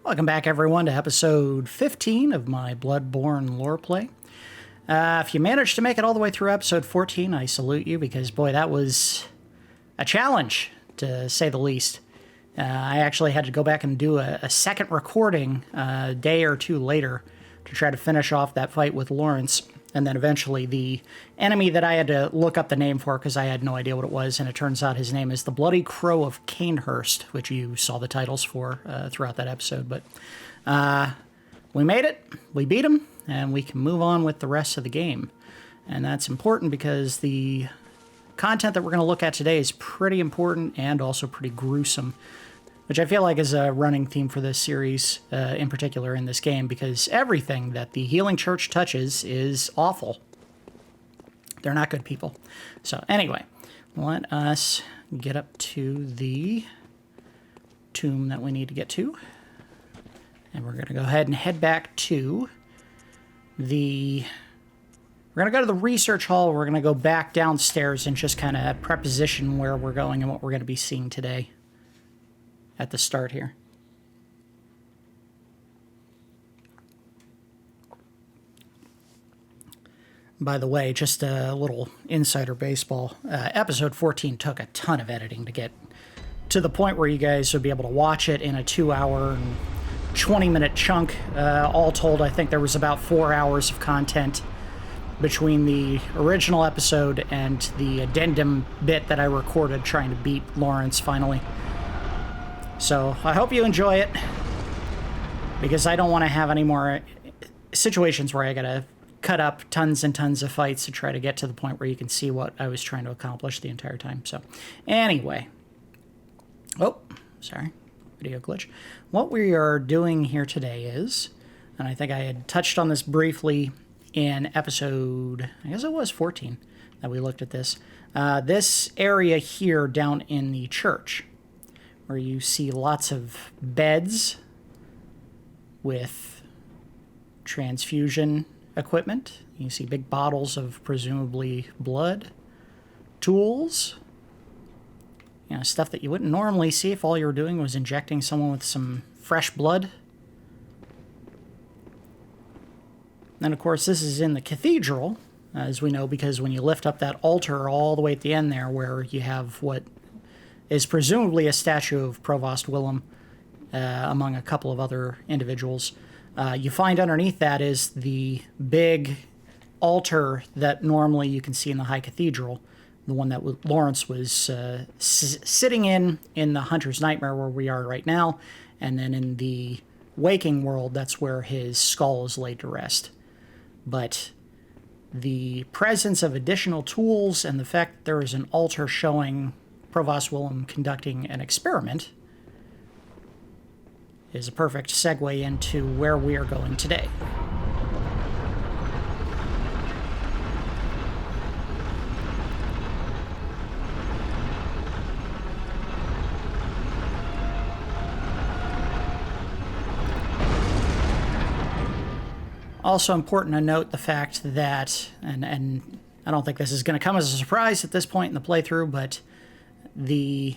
Welcome back, everyone, to episode 15 of my Bloodborne lore play. If you managed to make it all the way through episode 14, I salute you because, boy, that was a challenge, to say the least. I actually had to go back and do a second recording a day or two later to try to finish off that fight with Lawrence. And then eventually the enemy that I had to look up the name for because I had no idea what it was, and it turns out his name is the Bloody Crow of Canehurst, which you saw the titles for throughout that episode. But we made it, we beat him, and we can move on with the rest of the game. And that's important because the content that we're going to look at today is pretty important and also pretty gruesome, which I feel like is a running theme for this series, in particular in this game, because everything that the Healing Church touches is awful. They're not good people. So anyway, let us get up to the tomb that we need to get to. And we're going to go ahead and head back to the... We're going to go to the research hall. We're going to go back downstairs and just kind of preposition where we're going and what we're going to be seeing today at the start here. By the way, just a little insider baseball. Episode 14 took a ton of editing to get to the point where you guys would be able to watch it in a 2-hour and 20-minute chunk. All told, I think there was about 4 hours of content between the original episode and the addendum bit that I recorded trying to beat Lawrence finally. So I hope you enjoy it, because I don't want to have any more situations where I gotta cut up tons and tons of fights to try to get to the point where you can see what I was trying to accomplish the entire time. So anyway, oh, sorry, video glitch. What we are doing here today is, and I think I had touched on this briefly in episode, I guess it was 14 that we looked at this, this area here down in the church, where you see lots of beds with transfusion equipment. You see big bottles of presumably blood, tools, stuff that you wouldn't normally see if all you were doing was injecting someone with some fresh blood. And of course, this is in the cathedral, as we know, because when you lift up that altar all the way at the end there, where you have what is presumably a statue of Provost Willem, among a couple of other individuals. You find underneath that is the big altar that normally you can see in the High Cathedral, the one that Lawrence was sitting in the Hunter's Nightmare, where we are right now, and then in the waking world, that's where his skull is laid to rest. But the presence of additional tools and the fact that there is an altar showing Provost Willem conducting an experiment is a perfect segue into where we are going today. Also important to note the fact that, and I don't think this is going to come as a surprise at this point in the playthrough, but the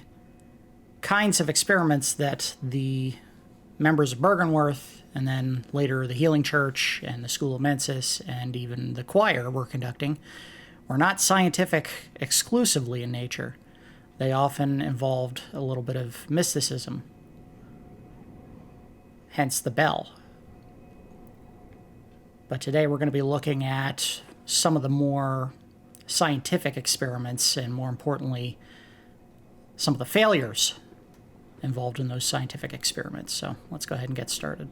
kinds of experiments that the members of Bergenworth, and then later the Healing Church and the School of Mensis and even the choir were conducting, were not scientific exclusively in nature. They often involved a little bit of mysticism, hence the bell. But today we're going to be looking at some of the more scientific experiments, and more importantly, some of the failures involved in those scientific experiments. So let's go ahead and get started.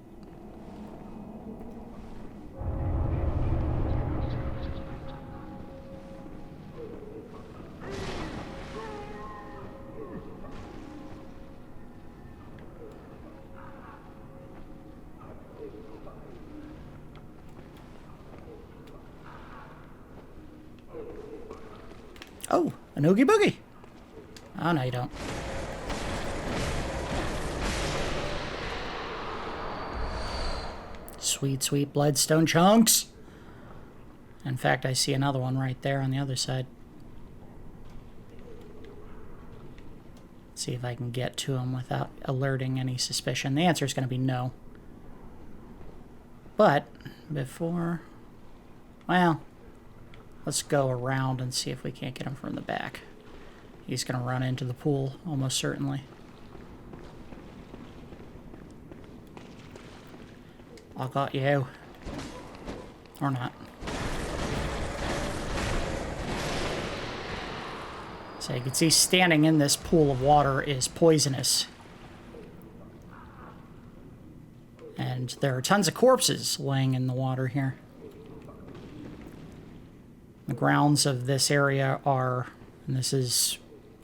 Oh, an Oogie Boogie. Oh, no, you don't. Sweet, sweet bloodstone chunks. In fact, I see another one right there on the other side. See if I can get to him without alerting any suspicion. The answer is going to be no. But before... Well, let's go around and see if we can't get him from the back. He's going to run into the pool, almost certainly. I got you. Or not. So you can see standing in this pool of water is poisonous. And there are tons of corpses laying in the water here. The grounds of this area are, and this is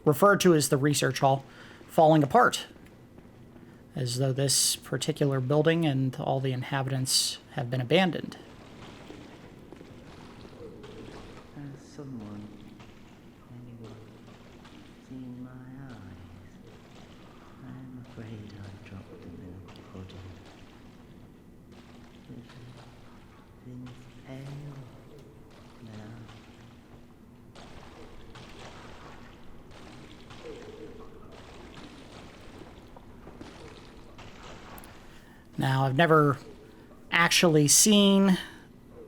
referred to as the research hall, falling apart. As though this particular building and all the inhabitants have been abandoned. Has anyone seen my eyes? I'm afraid I dropped them in a puddle. Things pale now. Now, I've never actually seen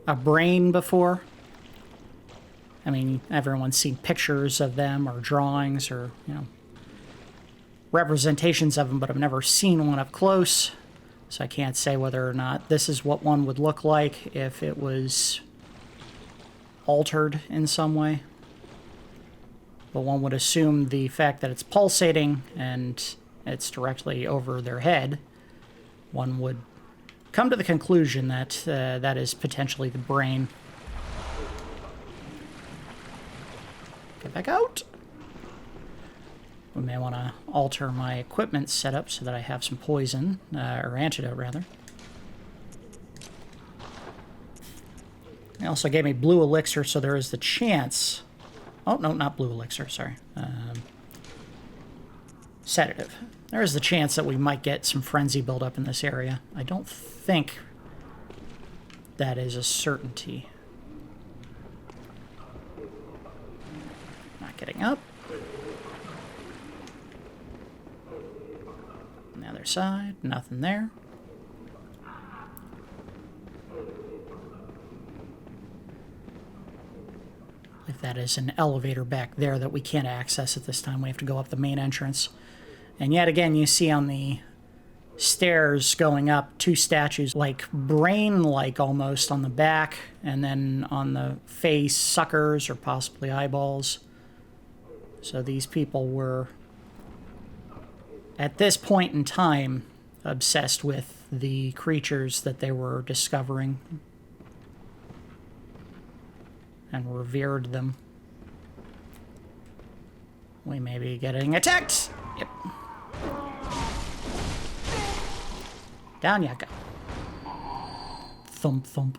a brain before. I mean, everyone's seen pictures of them or drawings or, you know, representations of them, but I've never seen one up close. So I can't say whether or not this is what one would look like if it was altered in some way. But one would assume the fact that it's pulsating and it's directly over their head, one would come to the conclusion that that is potentially the brain. Get back out. We may want to alter my equipment setup so that I have some poison, or antidote, rather. They also gave me blue elixir, so there is the chance... Oh, no, not blue elixir, sorry. Sedative. There is the chance that we might get some frenzy buildup in this area. I don't think that is a certainty. Not getting up. On the other side, nothing there. If that is an elevator back there that we can't access at this time, we have to go up the main entrance. And yet again, you see on the stairs going up two statues, like brain-like almost on the back, and then on the face, suckers or possibly eyeballs. So these people were, at this point in time, obsessed with the creatures that they were discovering and revered them. We may be getting attacked! Yep. Down you go. Thump, thump.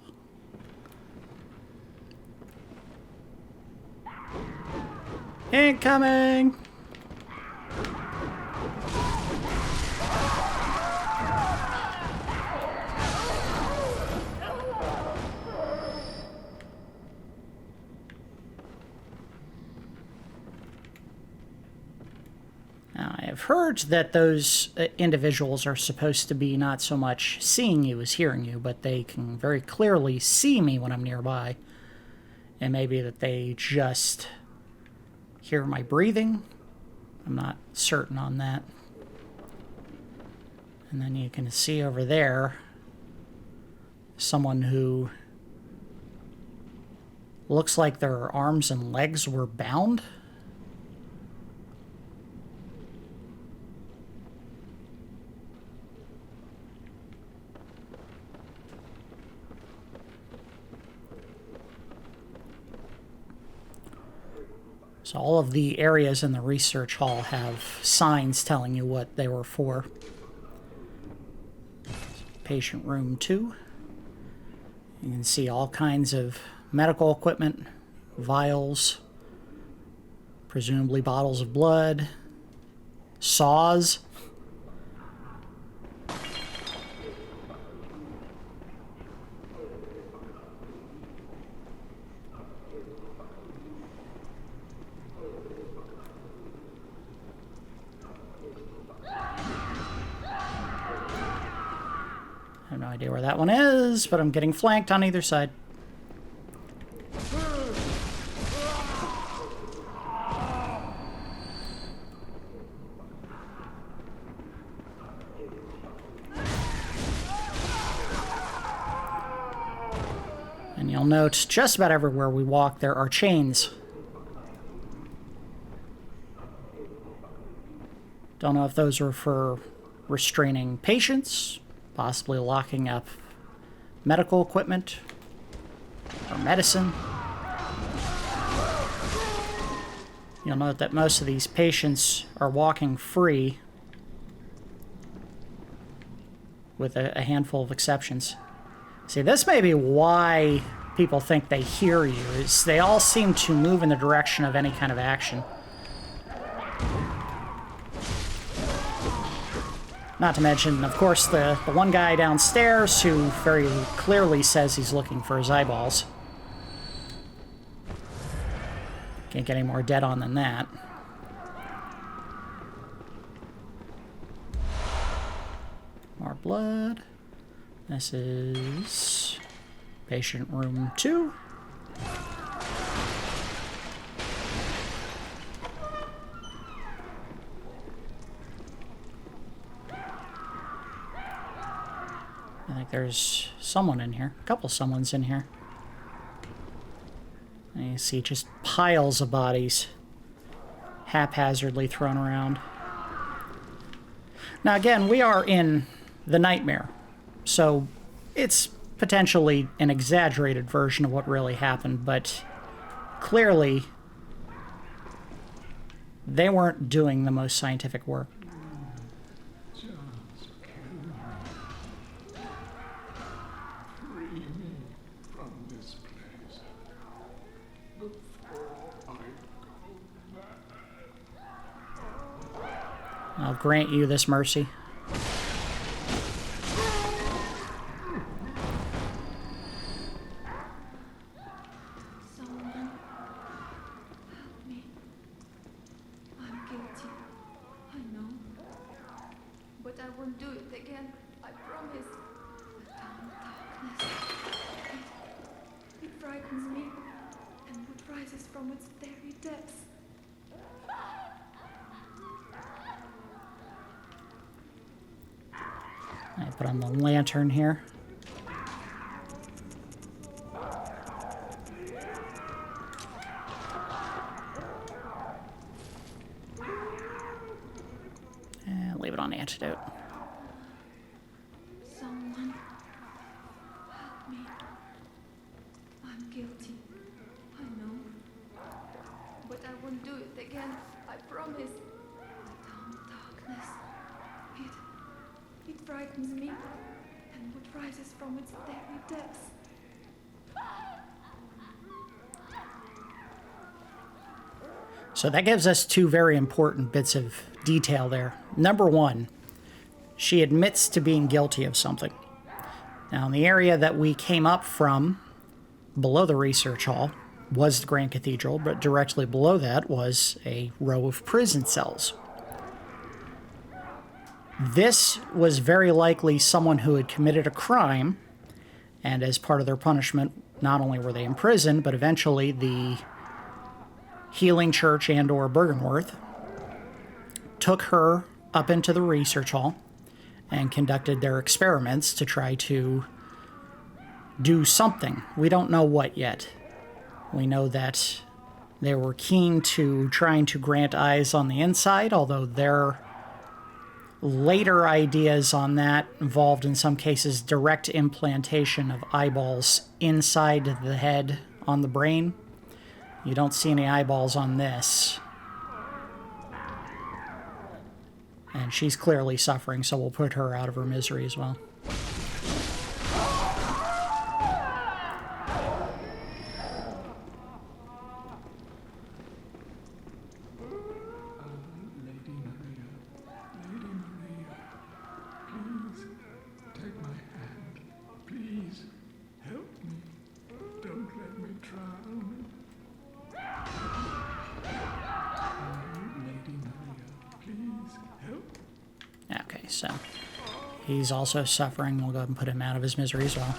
Incoming! I've heard that those individuals are supposed to be not so much seeing you as hearing you, but they can very clearly see me when I'm nearby. And maybe that they just hear my breathing. I'm not certain on that. And then you can see over there someone who looks like their arms and legs were bound. So all of the areas in the research hall have signs telling you what they were for. Patient room 2. You can see all kinds of medical equipment, vials, presumably bottles of blood, saws. I have no idea where that one is, but I'm getting flanked on either side. And you'll note just about everywhere we walk there are chains. Don't know if those are for restraining patients, possibly locking up medical equipment or medicine. You'll note that most of these patients are walking free, with a handful of exceptions. See, this may be why people think they hear you, is they all seem to move in the direction of any kind of action. Not to mention, of course, the one guy downstairs who very clearly says he's looking for his eyeballs. Can't get any more dead on than that. More blood. This is patient room 2. I think there's someone in here. A couple someone's in here. And you see just piles of bodies haphazardly thrown around. Now again, we are in the nightmare, so it's potentially an exaggerated version of what really happened, but clearly they weren't doing the most scientific work. I'll grant you this mercy. Someone help me. I'm guilty. I know. But I won't do it again. I promise. The darkness. It frightens me. And what rises from its very depths. I put on the lantern here. And leave it on antidote. Someone help me. I'm guilty. I know. But I won't do it again. I promise. The darkness. It frightens me. And what rises from its very depths. So that gives us two very important bits of detail there. Number one, she admits to being guilty of something. Now, in the area that we came up from, below the research hall, was the Grand Cathedral, but directly below that was a row of prison cells. This was very likely someone who had committed a crime, and as part of their punishment, not only were they imprisoned, but eventually the Healing Church and or Bergenworth took her up into the research hall and conducted their experiments to try to do something. We don't know what yet. We know that they were keen to trying to grant eyes on the inside, although their later ideas on that involved, in some cases, direct implantation of eyeballs inside the head on the brain. You don't see any eyeballs on this. And she's clearly suffering, so we'll put her out of her misery as well. He's also suffering. We'll go ahead and put him out of his misery as well.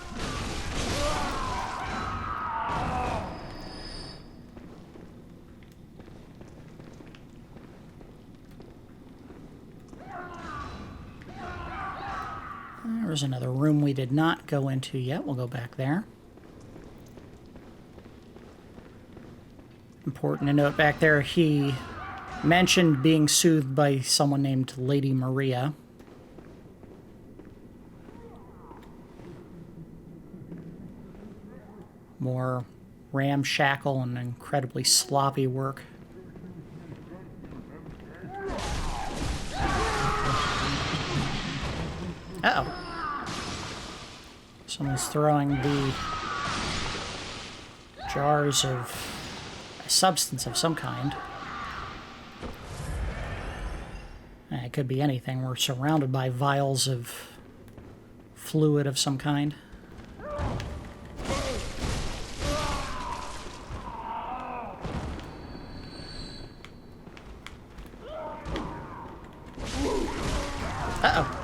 There's another room we did not go into yet. We'll go back there. Important to note back there, he mentioned being soothed by someone named Lady Maria. More ramshackle and incredibly sloppy work. Uh-oh. Someone's throwing the jars of a substance of some kind. It could be anything. We're surrounded by vials of fluid of some kind. Uh-oh.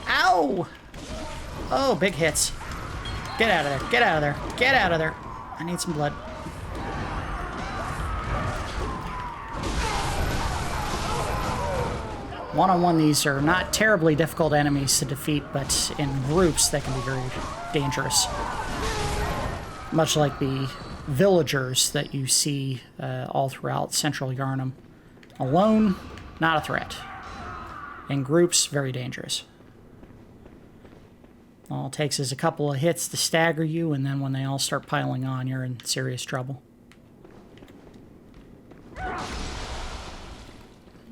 Ow! Oh, big hits. Get out of there. Get out of there. Get out of there. I need some blood. One-on-one, these are not terribly difficult enemies to defeat, but in groups they can be very dangerous. Much like the villagers that you see all throughout Central Yharnam. Alone, not a threat. In groups, very dangerous. All it takes is a couple of hits to stagger you, and then when they all start piling on, you're in serious trouble.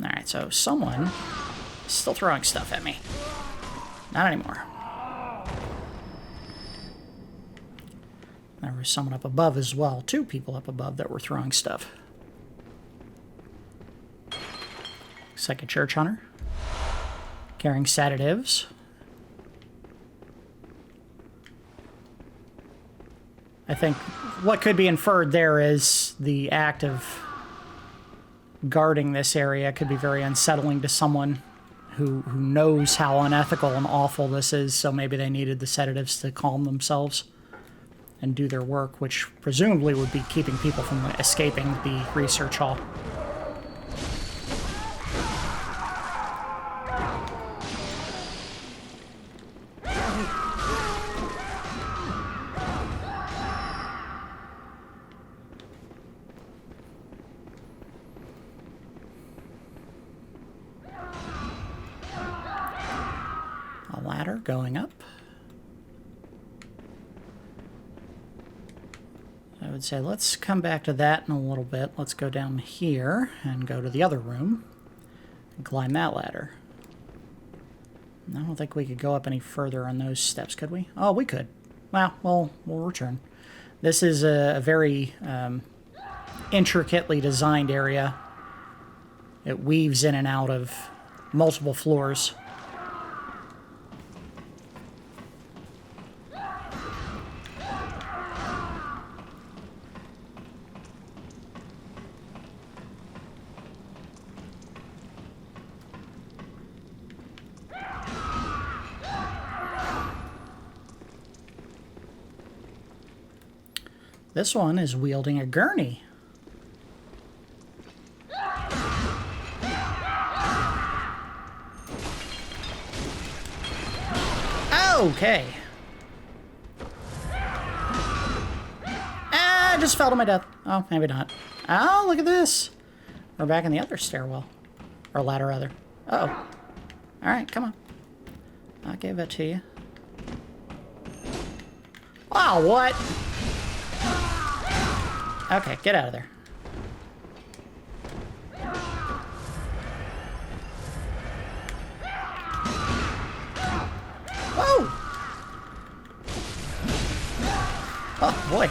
Alright, so someone is still throwing stuff at me. Not anymore. There was someone up above as well. 2 people up above that were throwing stuff. Looks like a church hunter. Carrying sedatives. I think what could be inferred there is the act of guarding this area could be very unsettling to someone who knows how unethical and awful this is, so maybe they needed the sedatives to calm themselves and do their work, which presumably would be keeping people from escaping the research hall. Ladder going up. I would say let's come back to that in a little bit. Let's go down here and go to the other room and climb that ladder. I don't think we could go up any further on those steps, could we? Oh, we could. Well, we'll return. This is a very intricately designed area. It weaves in and out of multiple floors. This one is wielding a gurney. Okay. I just fell to my death. Oh, maybe not. Oh, look at this. We're back in the other stairwell. Or ladder, rather. Uh-oh. Alright, come on. I'll give it to you. Wow, what? Okay, get out of there. Whoa! Oh, boy.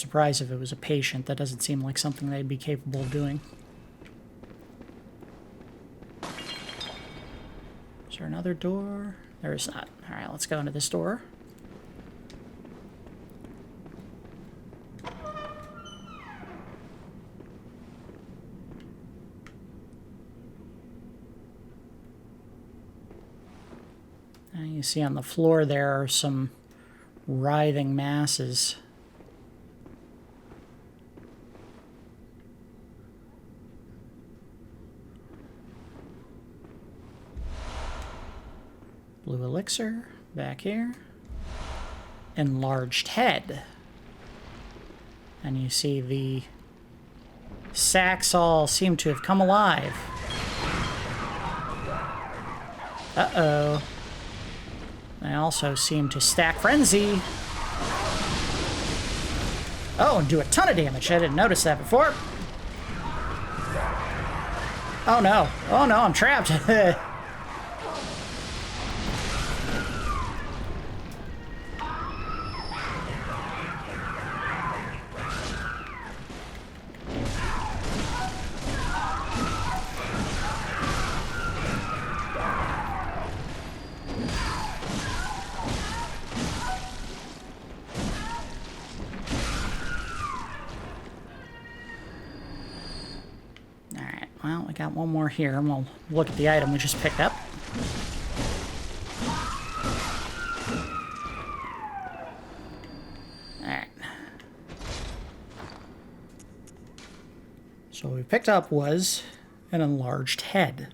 surprised if it was a patient. That doesn't seem like something they'd be capable of doing. Is there another door? There is not. Alright, let's go into this door. And you see on the floor there are some writhing masses. Blue elixir, back here. Enlarged head. And you see the sacks all seem to have come alive. Uh-oh. They also seem to stack frenzy. Oh, and do a ton of damage. I didn't notice that before. Oh no. Oh no, I'm trapped. Well, we got one more here, and we'll look at the item we just picked up. Alright. So what we picked up was an enlarged head.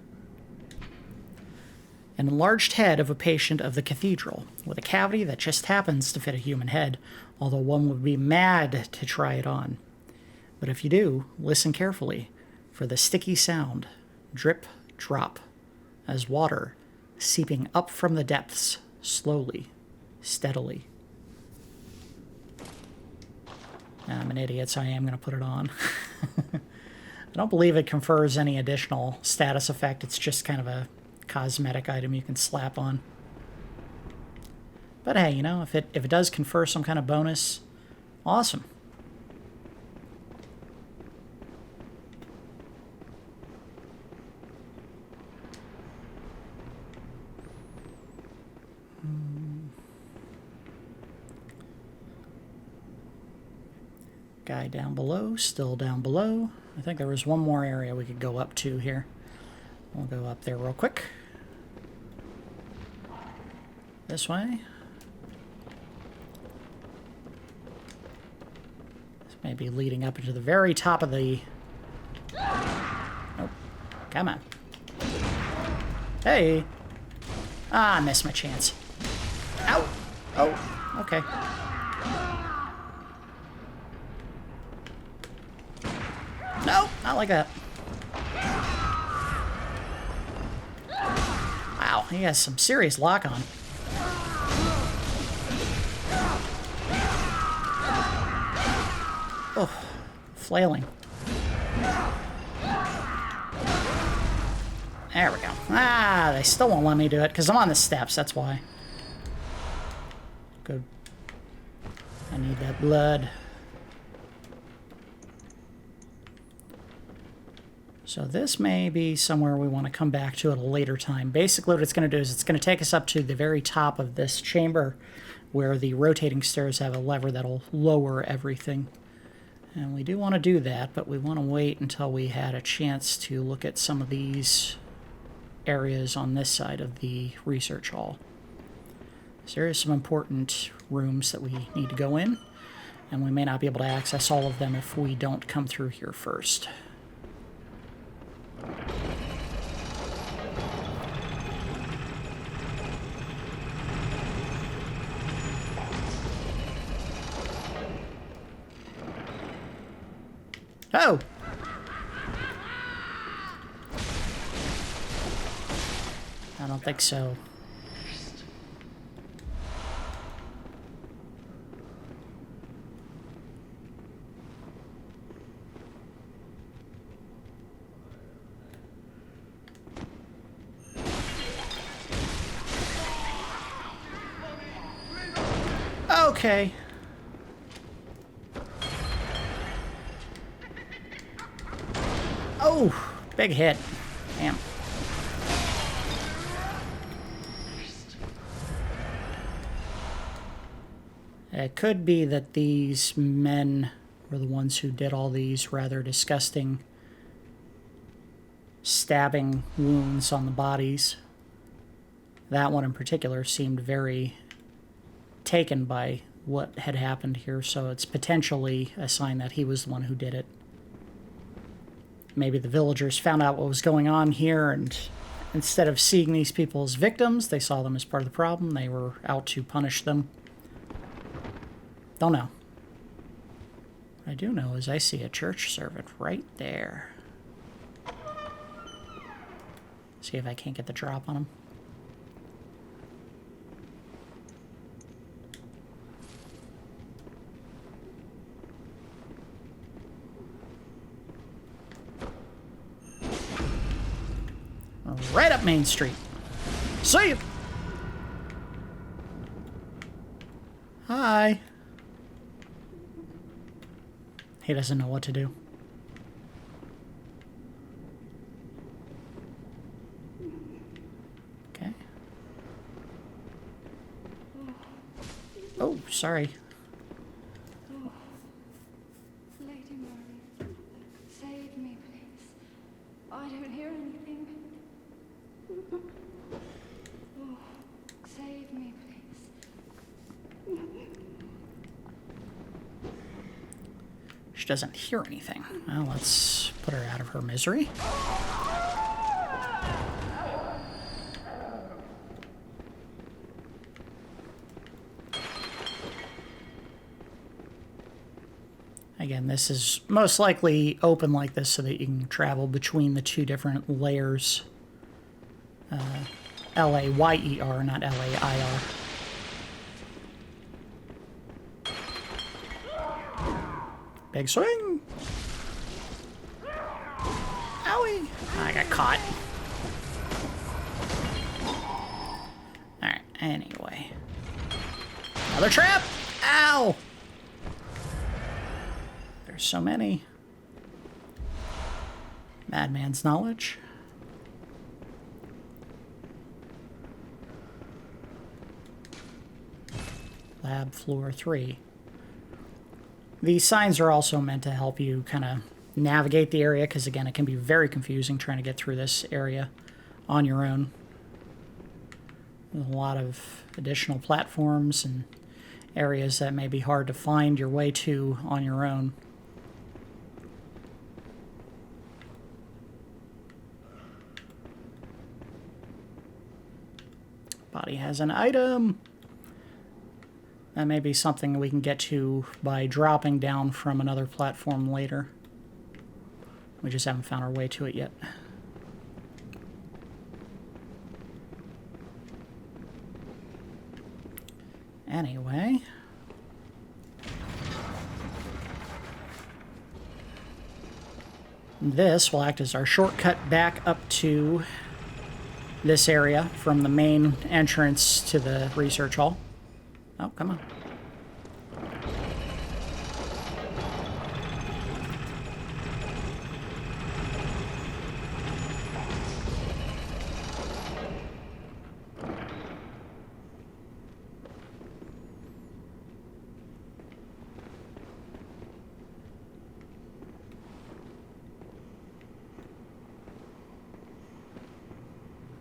An enlarged head of a patient of the cathedral, with a cavity that just happens to fit a human head, although one would be mad to try it on. But if you do, listen carefully for the sticky sound, drip, drop, as water seeping up from the depths, slowly, steadily. I'm an idiot, so I am going to put it on. I don't believe it confers any additional status effect. It's just kind of a cosmetic item you can slap on. But hey, you know, if it does confer some kind of bonus, awesome. Guy down below, still down below. I think there was one more area we could go up to here. We'll go up there real quick. This way. This may be leading up into the very top of the... Nope. Come on. Hey! Ah, I missed my chance. Ow! Oh, okay. No, not like that. Wow, he has some serious lock on. Oh, flailing. There we go. Ah, they still won't let me do it because I'm on the steps, that's why. Good. I need that blood. So this may be somewhere we want to come back to at a later time. Basically what it's going to do is it's going to take us up to the very top of this chamber where the rotating stairs have a lever that'll lower everything. And we do want to do that, but we want to wait until we had a chance to look at some of these areas on this side of the research hall. So there is some important rooms that we need to go in, and we may not be able to access all of them if we don't come through here first. Oh! I don't think so. Big hit. Damn. It could be that these men were the ones who did all these rather disgusting stabbing wounds on the bodies. That one in particular seemed very taken by what had happened here, so it's potentially a sign that he was the one who did it. Maybe the villagers found out what was going on here, and instead of seeing these people as victims, they saw them as part of the problem. They were out to punish them. Don't know. What I do know is I see a church servant right there. See if I can't get the drop on him. Right up Main Street. See you. Hi. He doesn't know what to do. Okay. Oh, sorry. Lady Mary, save me, please. I don't hear anything. Oh, save me, please. She doesn't hear anything. Well, let's put her out of her misery. Again, this is most likely open like this so that you can travel between the two different layers. L-A-Y-E-R, not L-A-I-R. Big swing! Owie! I got caught. Alright, anyway. Another trap! Ow! There's so many. Madman's knowledge. Lab floor 3. These signs are also meant to help you kind of navigate the area, because again, it can be very confusing trying to get through this area on your own. There's a lot of additional platforms and areas that may be hard to find your way to on your own. Body has an item. That may be something we can get to by dropping down from another platform later. We just haven't found our way to it yet. Anyway. This will act as our shortcut back up to this area from the main entrance to the research hall. Oh, come on.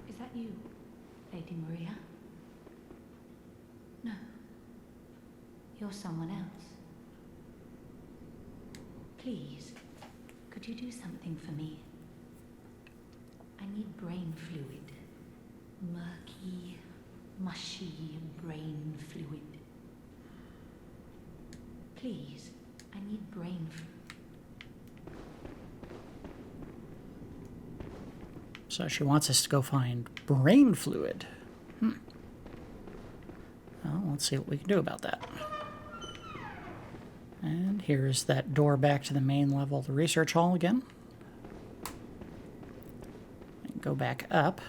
Is that you, Lady Maria? No. You're someone else. Please, could you do something for me? I need brain fluid. Murky, mushy brain fluid. Please, I need brain fluid. So she wants us to go find brain fluid. Well, let's see what we can do about that. And here's that door back to the main level of the research hall again. And go back up.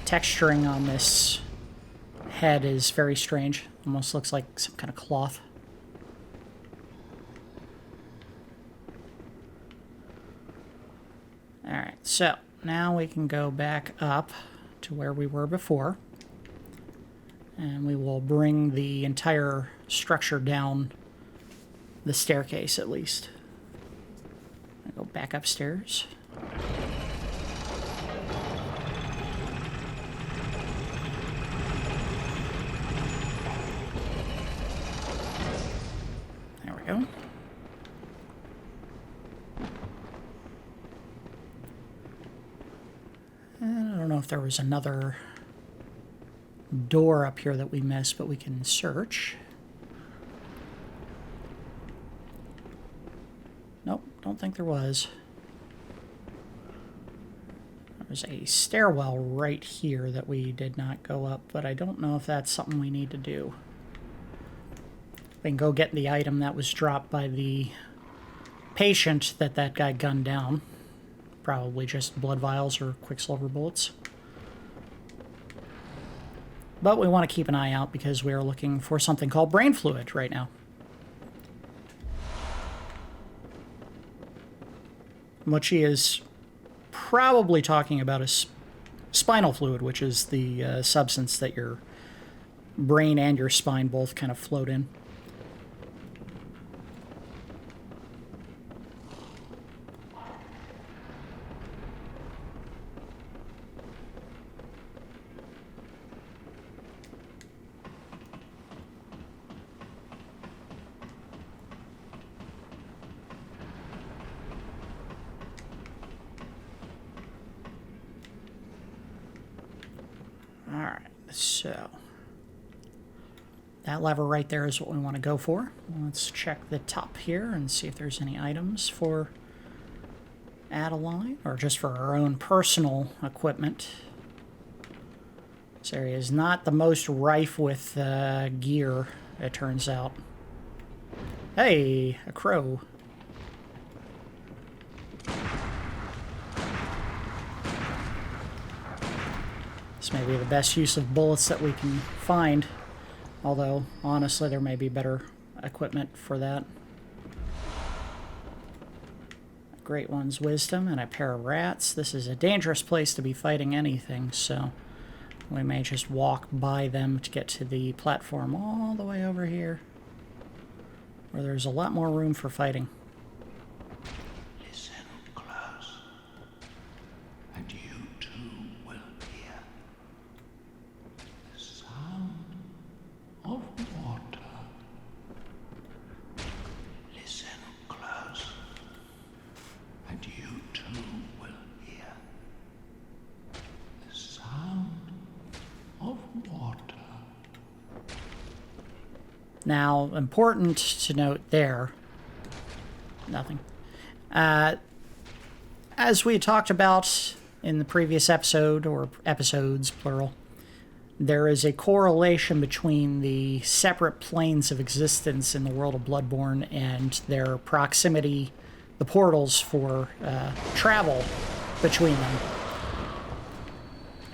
Texturing on this head is very strange. Almost looks like some kind of cloth. Alright, so now we can go back up to where we were before. And we will bring the entire structure down the staircase, at least. I'll go back upstairs. There we go. And I don't know if there was another door up here that we missed, but we can search. Nope, don't think there was. There's a stairwell right here that we did not go up, but I don't know if that's something we need to do. We can go get the item that was dropped by the patient that guy gunned down. Probably just blood vials or quicksilver bullets. But we want to keep an eye out because we are looking for something called brain fluid right now. What she is probably talking about is spinal fluid, which is the substance that your brain and your spine both kind of float in. Alright, so that lever right there is what we want to go for. Let's check the top here and see if there's any items for Adeline, or just for our own personal equipment. This area is not the most rife with gear, it turns out. Hey, a crow. This may be the best use of bullets that we can find, although honestly there may be better equipment for that. Great one's wisdom and a pair of rats. This is a dangerous place to be fighting anything, so we may just walk by them to get to the platform all the way over here, where there's a lot more room for fighting. Listen close, and you too will hear the sound of water. Listen close, and you too will hear the sound of water. Now, important to note there, nothing. As we talked about in the previous episode, or episodes, plural, there is a correlation between the separate planes of existence in the world of Bloodborne and their proximity, the portals for travel between them,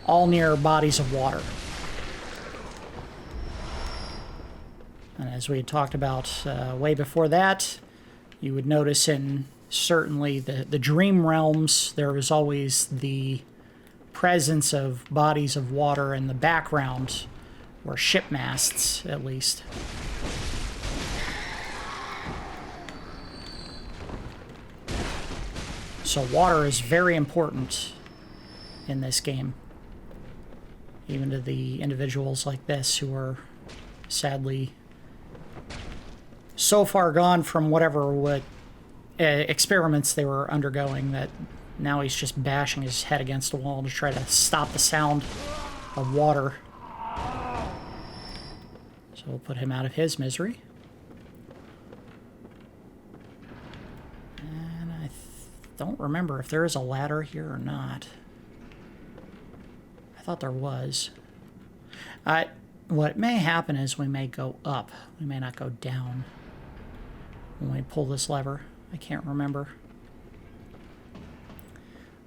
all near bodies of water. And as we had talked about way before that, you would notice in certainly the dream realms, there is always the presence of bodies of water in the background, or ship masts, at least. So water is very important in this game, even to the individuals like this who are sadly so far gone from whatever experiments they were undergoing that now he's just bashing his head against a wall to try to stop the sound of water. So we'll put him out of his misery. And I don't remember if there is a ladder here or not. I thought there was. What may happen is we may go up. We may not go down when we pull this lever. I can't remember.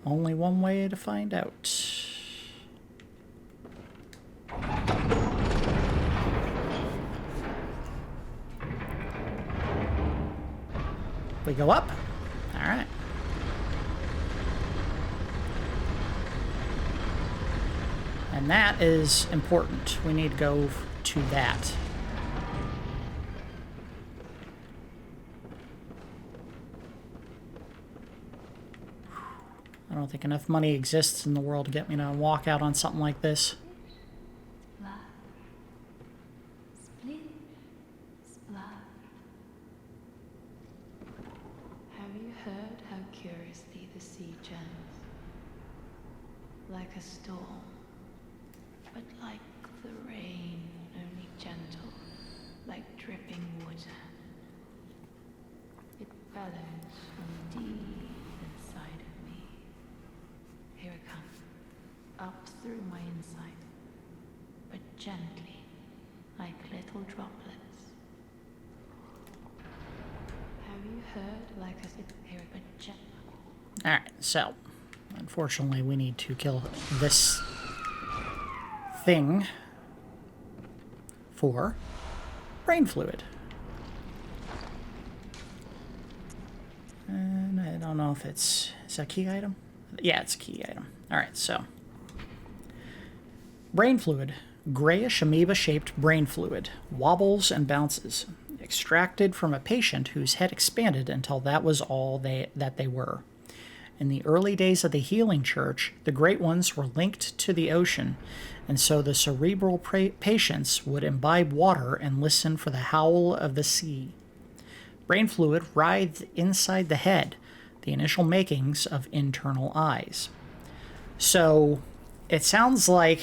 Only one way to find out. We go up. All right. And that is important. We need to go to that. I don't think enough money exists in the world to get me to walk out on something like this. Splash. Split. Splash. Have you heard how curiously the sea churns? Like a storm, but like the rain, only gentle, like dripping water. It bellows from deep inside of me. Here it comes, up through my inside, but gently, like little droplets. Have you heard like a here, but gently? Alright, so unfortunately we need to kill this thing for brain fluid. And I don't know if is that a key item? Yeah, it's a key item. Alright, so brain fluid. Grayish amoeba-shaped brain fluid. Wobbles and bounces. Extracted from a patient whose head expanded until that was all that they were. In the early days of the Healing Church, the Great Ones were linked to the ocean, and so the cerebral patients would imbibe water and listen for the howl of the sea. Brain fluid writhed inside the head, the initial makings of internal eyes. So it sounds like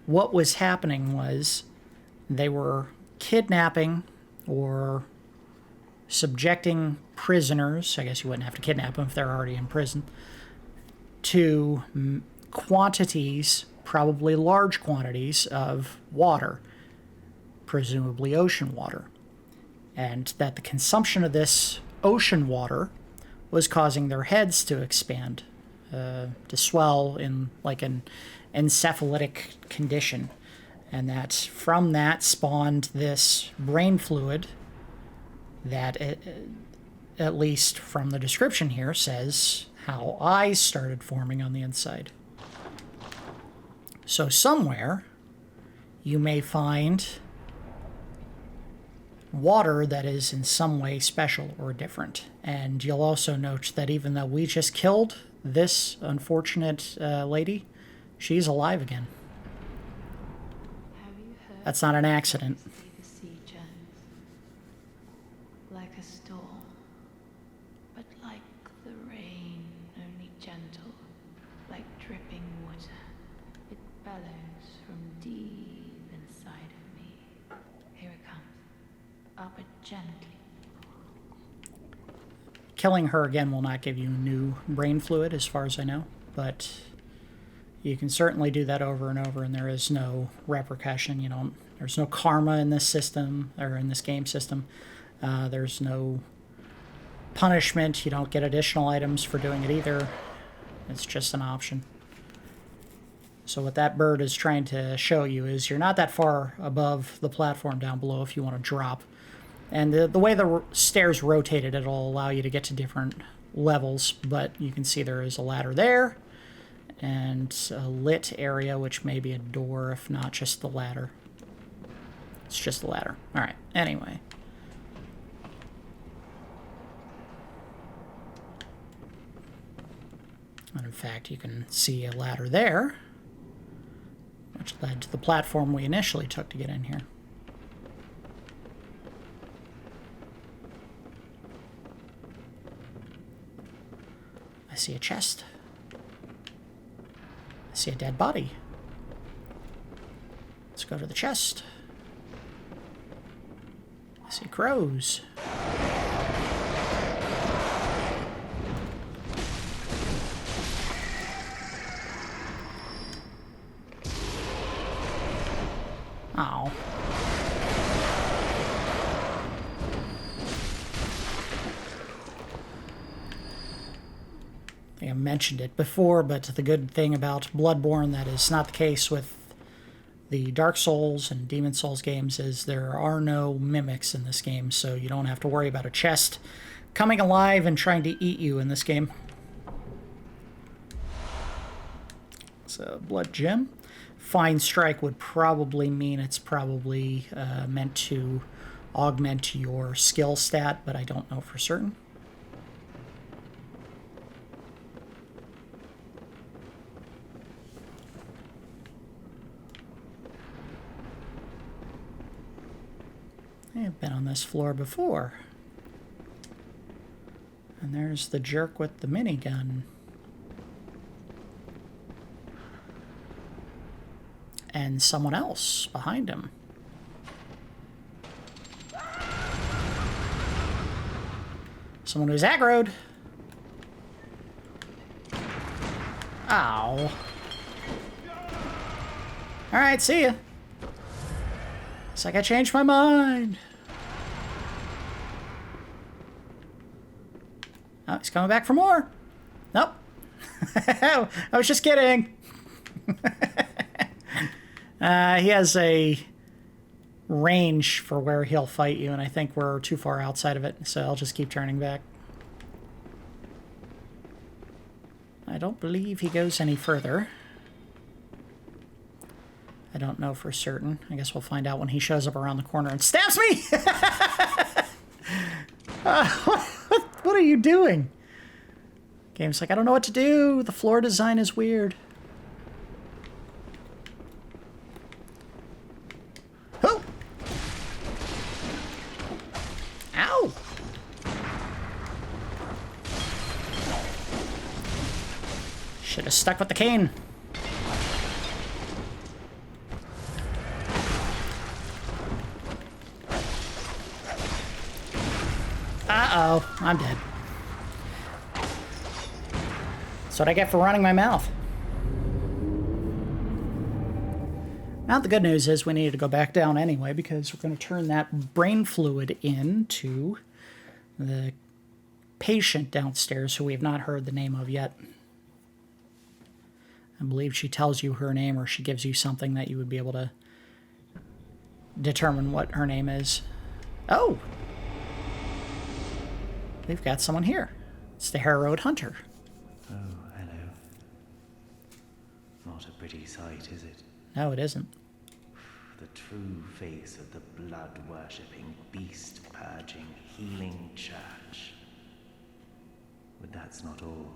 what was happening was they were kidnapping or subjecting prisoners, I guess you wouldn't have to kidnap them if they're already in prison, to quantities, probably large quantities, of water, presumably ocean water. And that the consumption of this ocean water was causing their heads to expand, to swell in like an encephalitic condition. And that from that spawned this brain fluid that, at least from the description here, says how eyes started forming on the inside. So somewhere you may find water that is in some way special or different. And you'll also note that even though we just killed this unfortunate lady, she's alive again. Have you heard That's not an accident. the sea churns? Like a storm, but like the rain, only gentle, like dripping water. It bellows from deep inside of me. Here it comes, up it gently. Killing her again will not give you new brain fluid, as far as I know, but you can certainly do that over and over, and there is no repercussion. You know, there's no karma in this system, or in this game system. There's no punishment. You don't get additional items for doing it either. It's just an option. So what that bird is trying to show you is you're not that far above the platform down below if you want to drop. And the way the stairs rotated, it'll allow you to get to different levels, but you can see there is a ladder there, and a lit area, which may be a door, if not just the ladder. It's just the ladder. Alright, anyway. And in fact, you can see a ladder there, which led to the platform we initially took to get in here. I see a chest. I see a dead body. Let's go to the chest. I see crows. Oh. I think I mentioned it before, but the good thing about Bloodborne that is not the case with the Dark Souls and Demon Souls games is there are no mimics in this game, so you don't have to worry about a chest coming alive and trying to eat you in this game. So, blood gem. Fine strike would probably mean it's probably meant to augment your skill stat, but I don't know for certain. I've been on this floor before. And there's the jerk with the minigun. And someone else behind him. Someone who's aggroed. Ow. Alright, see ya. It's like I changed my mind. Oh, he's coming back for more. Nope. I was just kidding. He has a range for where he'll fight you, and I think we're too far outside of it, so I'll just keep turning back. I don't believe he goes any further. I don't know for certain. I guess we'll find out when he shows up around the corner and stabs me! What are you doing? Game's like, I don't know what to do. The floor design is weird. Oh! Ow! Should have stuck with the cane. Uh-oh, I'm dead. That's what I get for running my mouth. Now the good news is we need to go back down anyway, because we're going to turn that brain fluid into the patient downstairs who we have not heard the name of yet. I believe she tells you her name, or she gives you something that you would be able to determine what her name is. Oh! We've got someone here. It's the Harrowed Hunter. Oh, hello. Not a pretty sight, is it? No, it isn't. The true face of the blood-worshipping, beast-purging, healing church. But that's not all.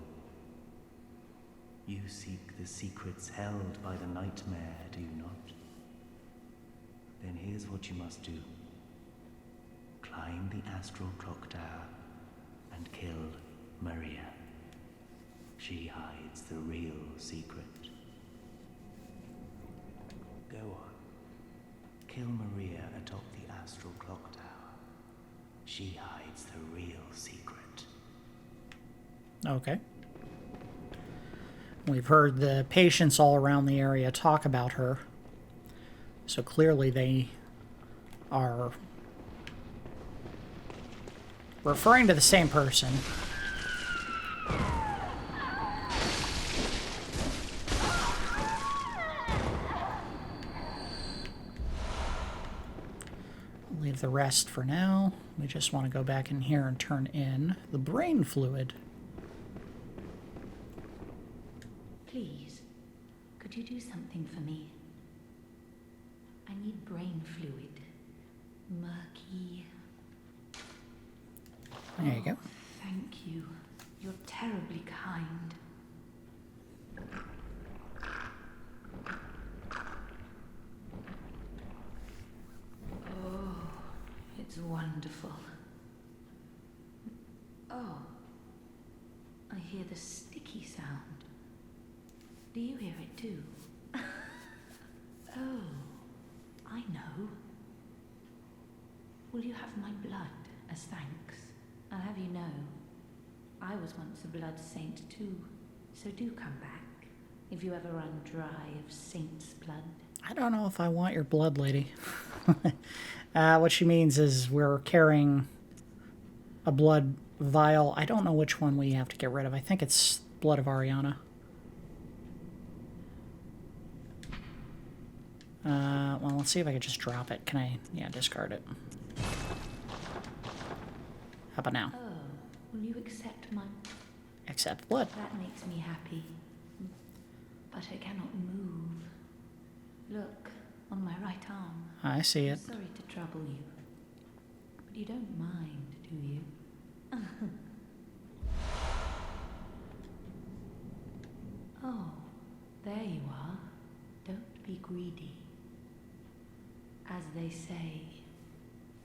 You seek the secrets held by the nightmare, do you not? Then here's what you must do. Climb the astral clock tower and kill Maria. She hides the real secret. Go on. Kill Maria atop the astral clock tower. She hides the real secret. Okay. We've heard the patients all around the area talk about her. So clearly they are referring to the same person. We'll leave the rest for now. We just want to go back in here and turn in the brain fluid. Please, could you do something for me? I need brain fluid. Murky. There you go. Thank you. You're terribly kind. Oh, it's wonderful. Oh, I hear the sticky sound. Do you hear it too? Oh, I know. Will you have my blood as thanks? I'll have you know, I was once a blood saint too, so do come back if you ever run dry of saint's blood. I don't know if I want your blood, lady. What she means is we're carrying a blood vial. I don't know which one we have to get rid of. I think it's blood of Ariana. Well, let's see if I can just drop it. Can I? Yeah, discard it. How about now? Oh, Will you accept my... Accept blood. That makes me happy. But I cannot move. Look, on my right arm. I see it. Sorry to trouble you. But you don't mind, do you? Oh, there you are. Don't be greedy. As they say,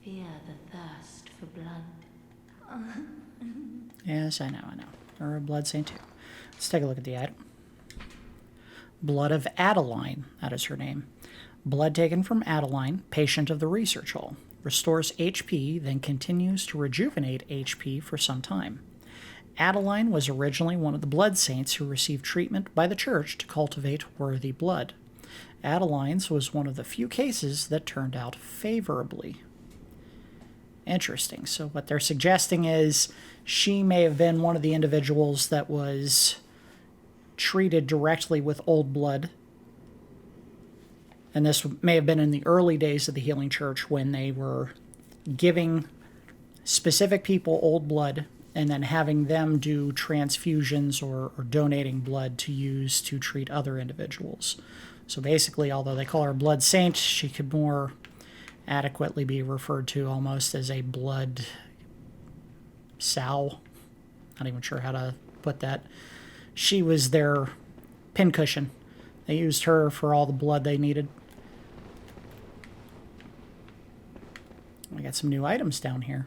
fear the thirst for blood. Yes, I know. Or a blood saint too. Let's take a look at the item. Blood of Adeline, that is her name. Blood taken from Adeline, patient of the research hall. Restores HP, then continues to rejuvenate HP for some time. Adeline was originally one of the blood saints who received treatment by the church to cultivate worthy blood. Adeline's was one of the few cases that turned out favorably. Interesting. So what they're suggesting is she may have been one of the individuals that was treated directly with old blood. And this may have been in the early days of the Healing Church when they were giving specific people old blood and then having them do transfusions or donating blood to use to treat other individuals. So basically, although they call her a blood saint, she could more adequately be referred to almost as a blood sow. Not even sure how to put that. She was their pincushion. They used her for all the blood they needed. We got some new items down here.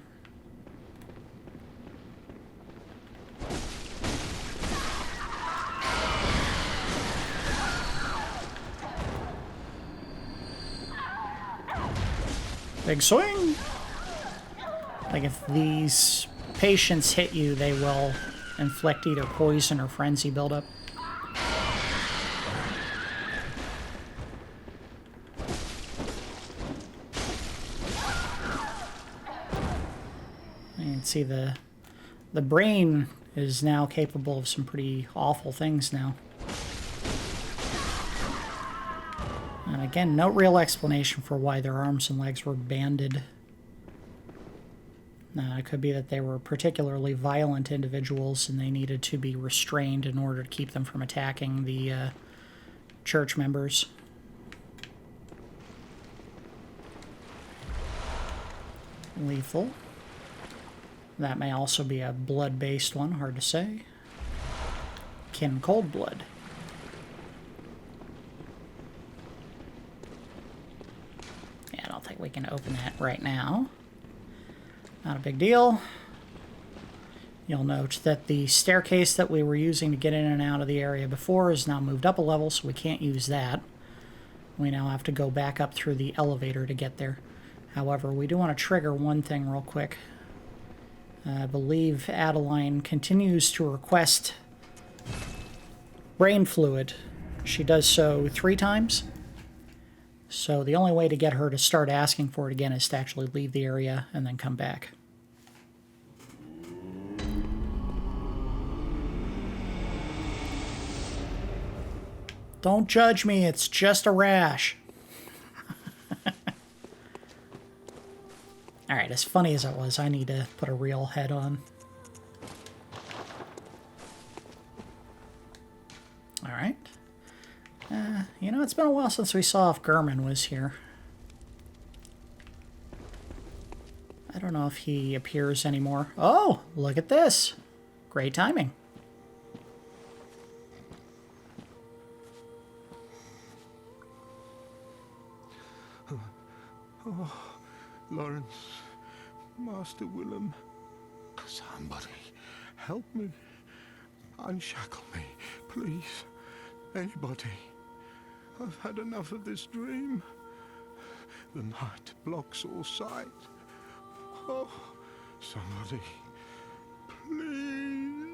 Big swing! Like if these patients hit you, they will inflict either poison or frenzy buildup. You can see the brain is now capable of some pretty awful things now. And again, no real explanation for why their arms and legs were banded. It could be that they were particularly violent individuals and they needed to be restrained in order to keep them from attacking the church members. Lethal. That may also be a blood-based one, hard to say. Kin cold blood. Yeah, I don't think we can open that right now. Not a big deal. You'll note that the staircase that we were using to get in and out of the area before is now moved up a level, so we can't use that. We now have to go back up through the elevator to get there. However, we do want to trigger one thing real quick. I believe Adeline continues to request brain fluid. She does so 3 times. So the only way to get her to start asking for it again is to actually leave the area and then come back. Don't judge me, it's just a rash. Alright, as funny as it was, I need to put a real head on. Alright. You know, it's been a while since we saw if Gurman was here. I don't know if he appears anymore. Oh, look at this. Great timing. Oh, Lawrence, Master Willem, somebody help me. Unshackle me, please. Anybody. I've had enough of this dream. The night blocks all sight. Oh, somebody, please.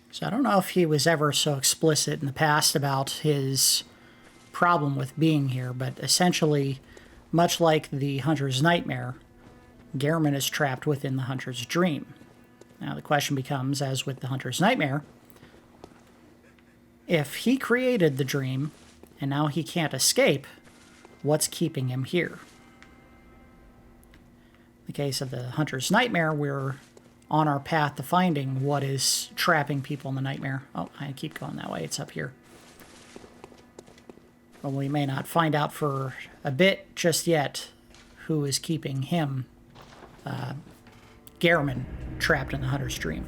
So I don't know if he was ever so explicit in the past about his problem with being here, but essentially, much like the Hunter's Nightmare, Gehrman is trapped within the Hunter's Dream. Now the question becomes, as with the Hunter's Nightmare, if he created the dream and now he can't escape, what's keeping him here? In the case of the Hunter's Nightmare, we're on our path to finding what is trapping people in the nightmare. Oh, I keep going that way. It's up here. But we may not find out for a bit just yet who is keeping him, Gehrman, trapped in the Hunter's dream.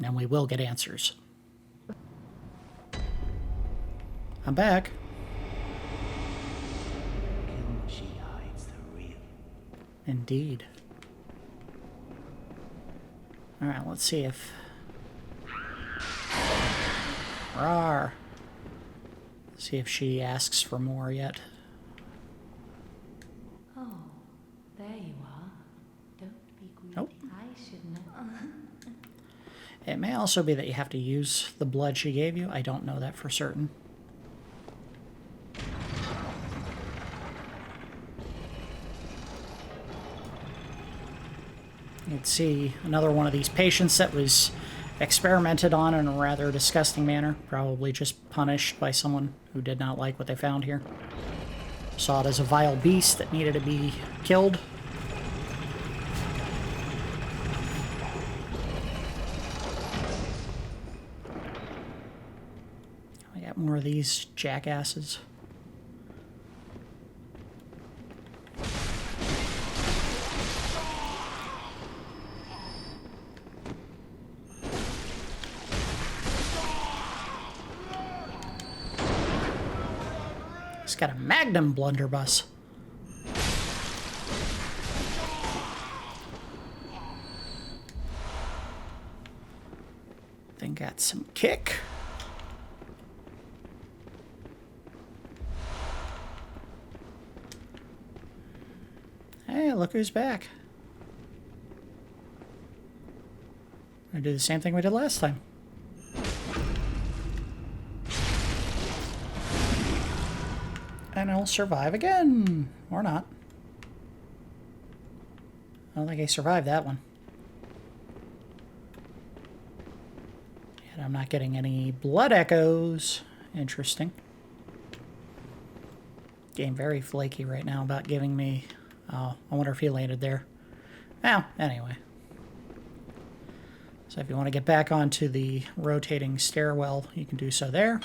And we will get answers. I'm back. She hides the real. Indeed. Alright, let's see if... Rawr. See if she asks for more yet. Oh, there you are. Don't be greedy. Nope. I should know. It may also be that you have to use the blood she gave you. I don't know that for certain. You'd see another one of these patients that was experimented on in a rather disgusting manner. Probably just punished by someone who did not like what they found here. Saw it as a vile beast that needed to be killed. I got more of these jackasses. It's got a magnum blunderbuss. Then got some kick. Hey, look who's back. I do the same thing we did last time. And I'll survive again. Or not. I don't think I survived that one. Yet I'm not getting any blood echoes. Interesting. Game very flaky right now about giving me... Oh, I wonder if he landed there. Well, anyway. So if you want to get back onto the rotating stairwell, you can do so there.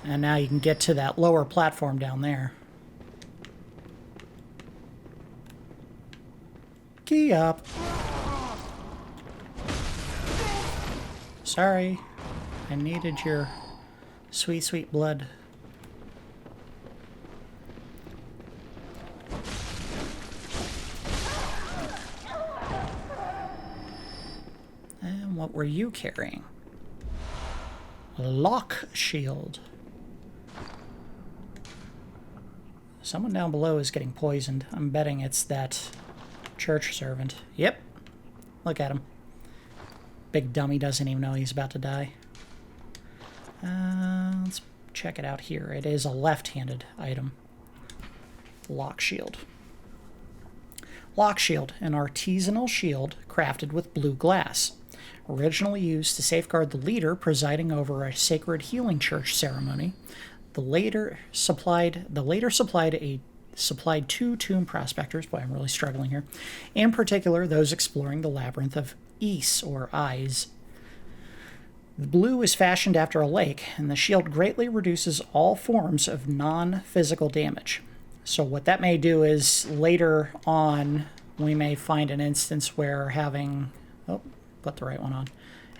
And now you can get to that lower platform down there. Key up. Sorry. I needed your sweet, sweet blood. And what were you carrying? A lock shield. Someone down below is getting poisoned. I'm betting it's that church servant. Yep. Look at him. Big dummy doesn't even know he's about to die. Let's check it out here. It is a left-handed item. Lock shield. Lock shield, an artisanal shield crafted with blue glass. Originally used to safeguard the leader presiding over a sacred healing church ceremony. The later supplied two tomb prospectors. Boy, I'm really struggling here. In particular, those exploring the labyrinth of Ys, or Eyes. The blue is fashioned after a lake, and the shield greatly reduces all forms of non-physical damage. So what that may do is later on, we may find an instance where having... Oh, put the right one on.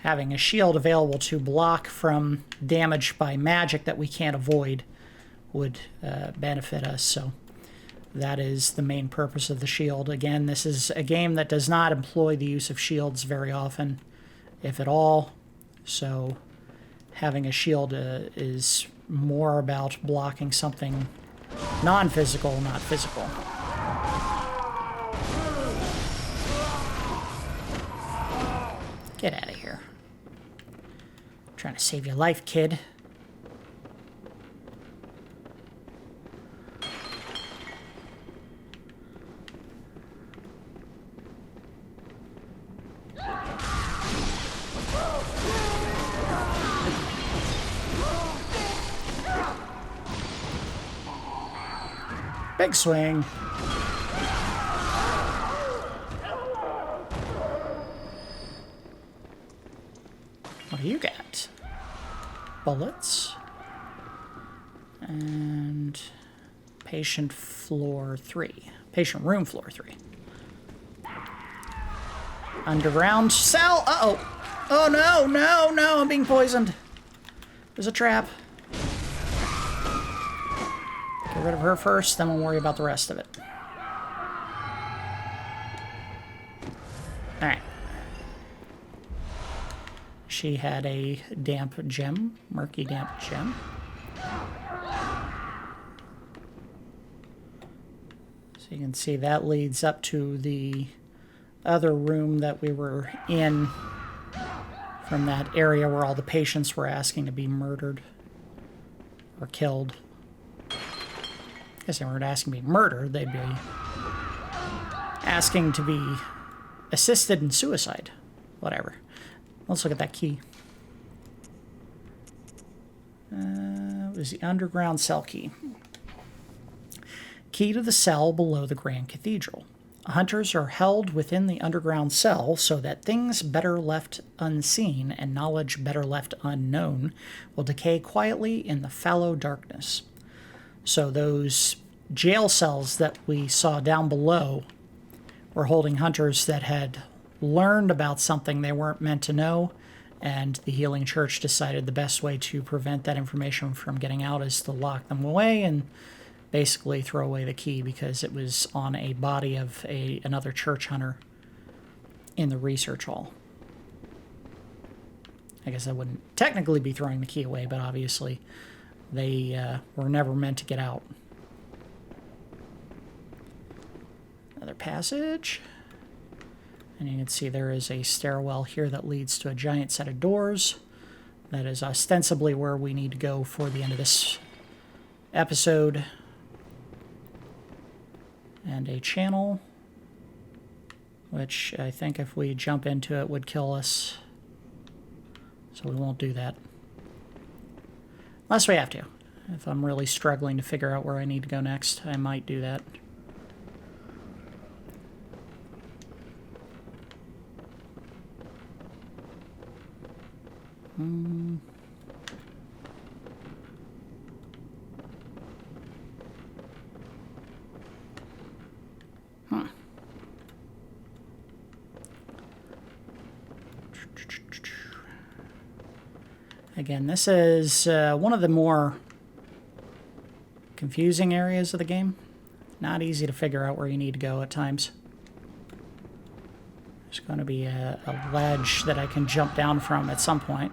Having a shield available to block from damage by magic that we can't avoid would benefit us. So that is the main purpose of the shield. Again, this is a game that does not employ the use of shields very often, if at all. So having a shield is more about blocking something non-physical, not physical. Get out of here. Trying to save your life, kid. Big swing. What do you got? Bullets. And patient floor 3. Patient room floor 3. Underground cell. Uh-oh. Oh, no, no, no. I'm being poisoned. There's a trap. Get rid of her first, then we'll worry about the rest of it. Alright. She had a damp gem, murky damp gem. So you can see that leads up to the other room that we were in from that area where all the patients were asking to be murdered or killed. I guess they weren't asking to be murdered, they'd be asking to be assisted in suicide. Whatever. Let's look at that key. It was the underground cell key. Key to the cell below the Grand Cathedral. Hunters are held within the underground cell so that things better left unseen and knowledge better left unknown will decay quietly in the fallow darkness. So those jail cells that we saw down below were holding hunters that had learned about something they weren't meant to know, and the Healing Church decided the best way to prevent that information from getting out is to lock them away and basically throw away the key because it was on a body of another church hunter in the research hall. I guess I wouldn't technically be throwing the key away, but obviously they were never meant to get out. Another passage. And you can see there is a stairwell here that leads to a giant set of doors. That is ostensibly where we need to go for the end of this episode. And a channel, which I think if we jump into it would kill us. So we won't do that. Unless we have to. If I'm really struggling to figure out where I need to go next, I might do that. Again, this is one of the more confusing areas of the game. Not easy to figure out where you need to go at times. There's going to be a ledge that I can jump down from at some point.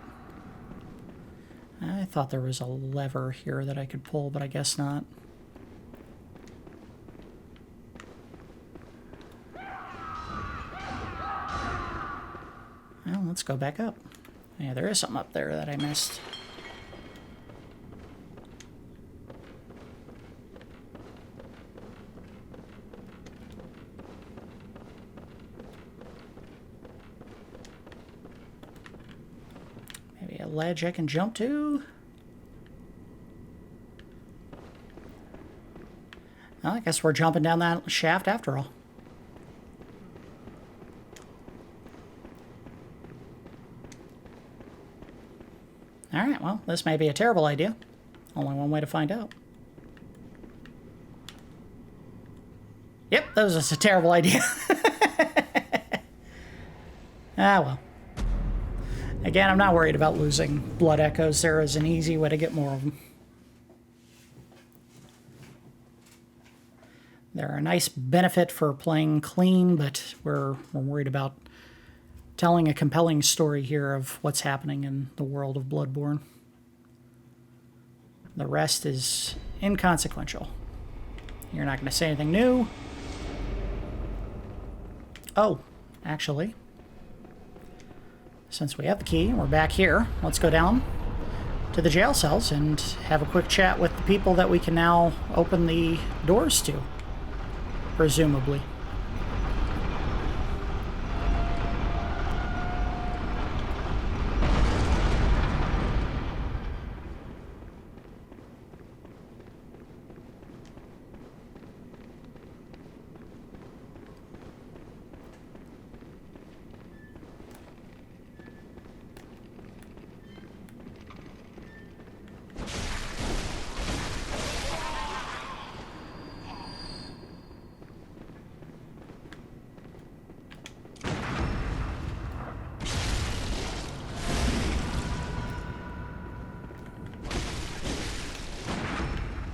I thought there was a lever here that I could pull, but I guess not. Well, let's go back up. Yeah, there is something up there that I missed. Maybe a ledge I can jump to? Well, I guess we're jumping down that shaft after all. Alright, well, this may be a terrible idea. Only one way to find out. Yep, that was just a terrible idea. Ah, well. Again, I'm not worried about losing blood echoes. There is an easy way to get more of them. They're a nice benefit for playing clean, but we're worried about telling a compelling story here of what's happening in the world of Bloodborne. The rest is inconsequential. You're not going to say anything new. Oh, actually, Since we have the key and we're back here, let's go down to the jail cells and have a quick chat with the people that we can now open the doors to, presumably.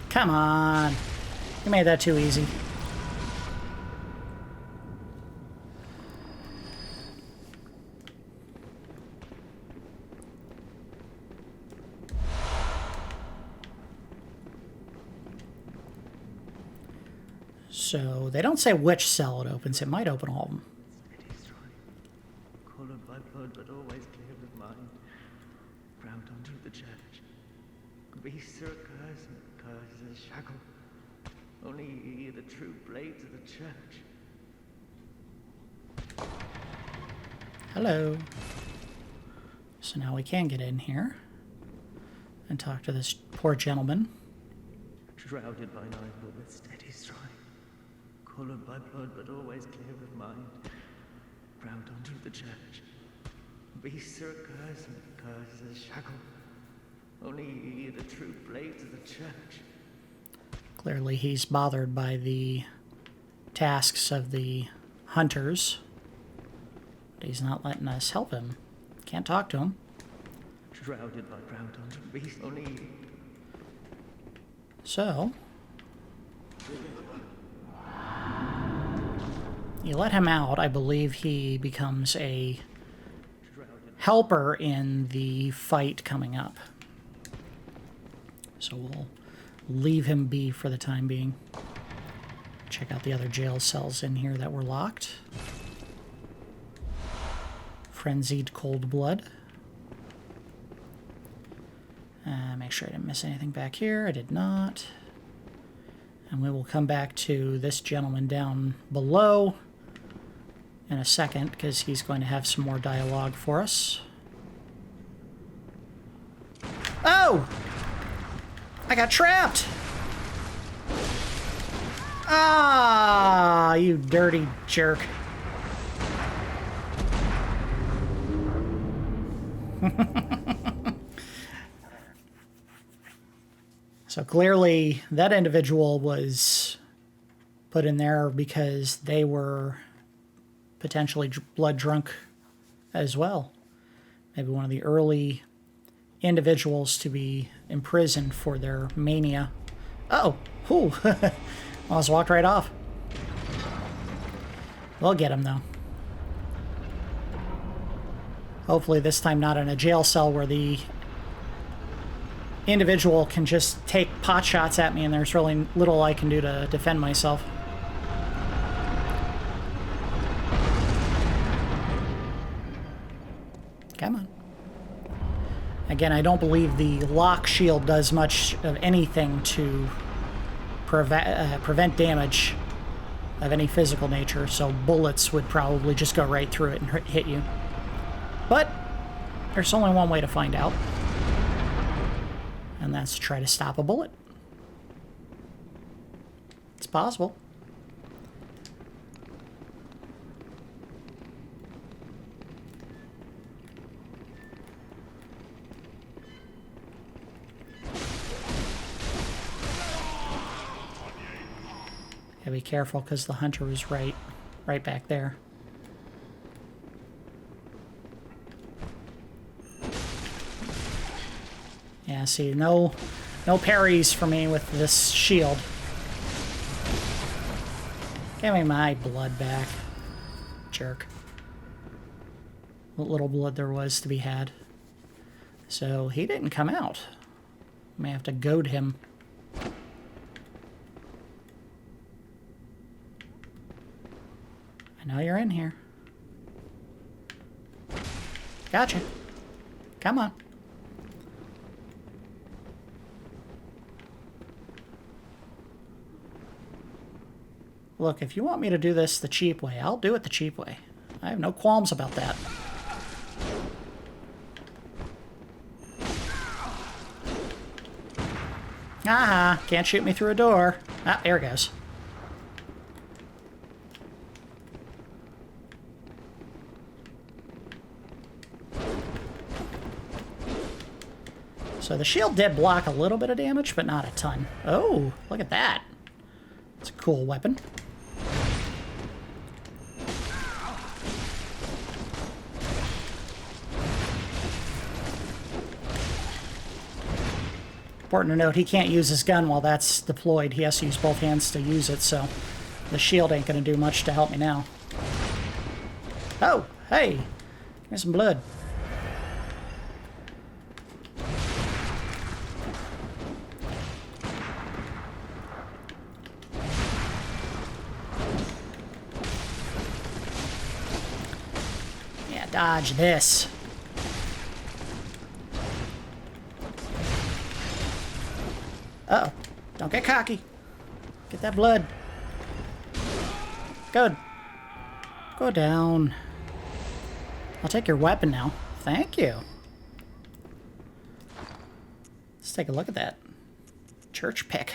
Come on. You made that too easy. So, they don't say which cell it opens. It might open all of them. It is right. Colored by blood, but always clear of mind. Ground unto the church. Beasts are a curse, and the curse is a shackle. Only ye, the true blades of the church. Hello. So now we can get in here and talk to this poor gentleman. Shrouded by night, but with steady stride. Colored by blood, but always clear of mind. Ground unto the church. Beasts are a curse, and the curse is a shackle. Only ye, the true blades of the church. Clearly he's bothered by the tasks of the hunters. But he's not letting us help him. Can't talk to him. Shrouded by ground unto beasts. Only ye. So, you let him out, I believe he becomes a helper in the fight coming up. So we'll leave him be for the time being. Check out the other jail cells in here that were locked. Frenzied cold blood. Make sure I didn't miss anything back here. I did not. And we will come back to this gentleman down below in a second, because he's going to have some more dialogue for us. Oh! I got trapped! Ah, you dirty jerk. So clearly that individual was put in there because they were potentially blood drunk as well. Maybe one of the early individuals to be imprisoned for their mania. Uh-oh. Whew. Almost walked right off. We'll get him, though. Hopefully this time not in a jail cell where the individual can just take pot shots at me and there's really little I can do to defend myself. Come on. Again, I don't believe the lock shield does much of anything to prevent damage of any physical nature, so bullets would probably just go right through it and hit you. But there's only one way to find out, and that's to try to stop a bullet. It's possible. Gotta be careful because the hunter was right back there. Yeah, see, no parries for me with this shield. Give me my blood back. Jerk. What little blood there was to be had. So he didn't come out. May have to goad him. I know you're in here. Gotcha. Come on. Look, if you want me to do this the cheap way, I'll do it the cheap way. I have no qualms about that. Aha, can't shoot me through a door. Ah, there it goes. So the shield did block a little bit of damage, but not a ton. Oh, look at that. It's a cool weapon. Important to note, he can't use his gun while that's deployed. He has to use both hands to use it, so the shield ain't going to do much to help me now. Oh, hey, here's some blood. Yeah, dodge this. Uh-oh. Don't get cocky. Get that blood. Good. Go down. I'll take your weapon now. Thank you. Let's take a look at that. Church pick.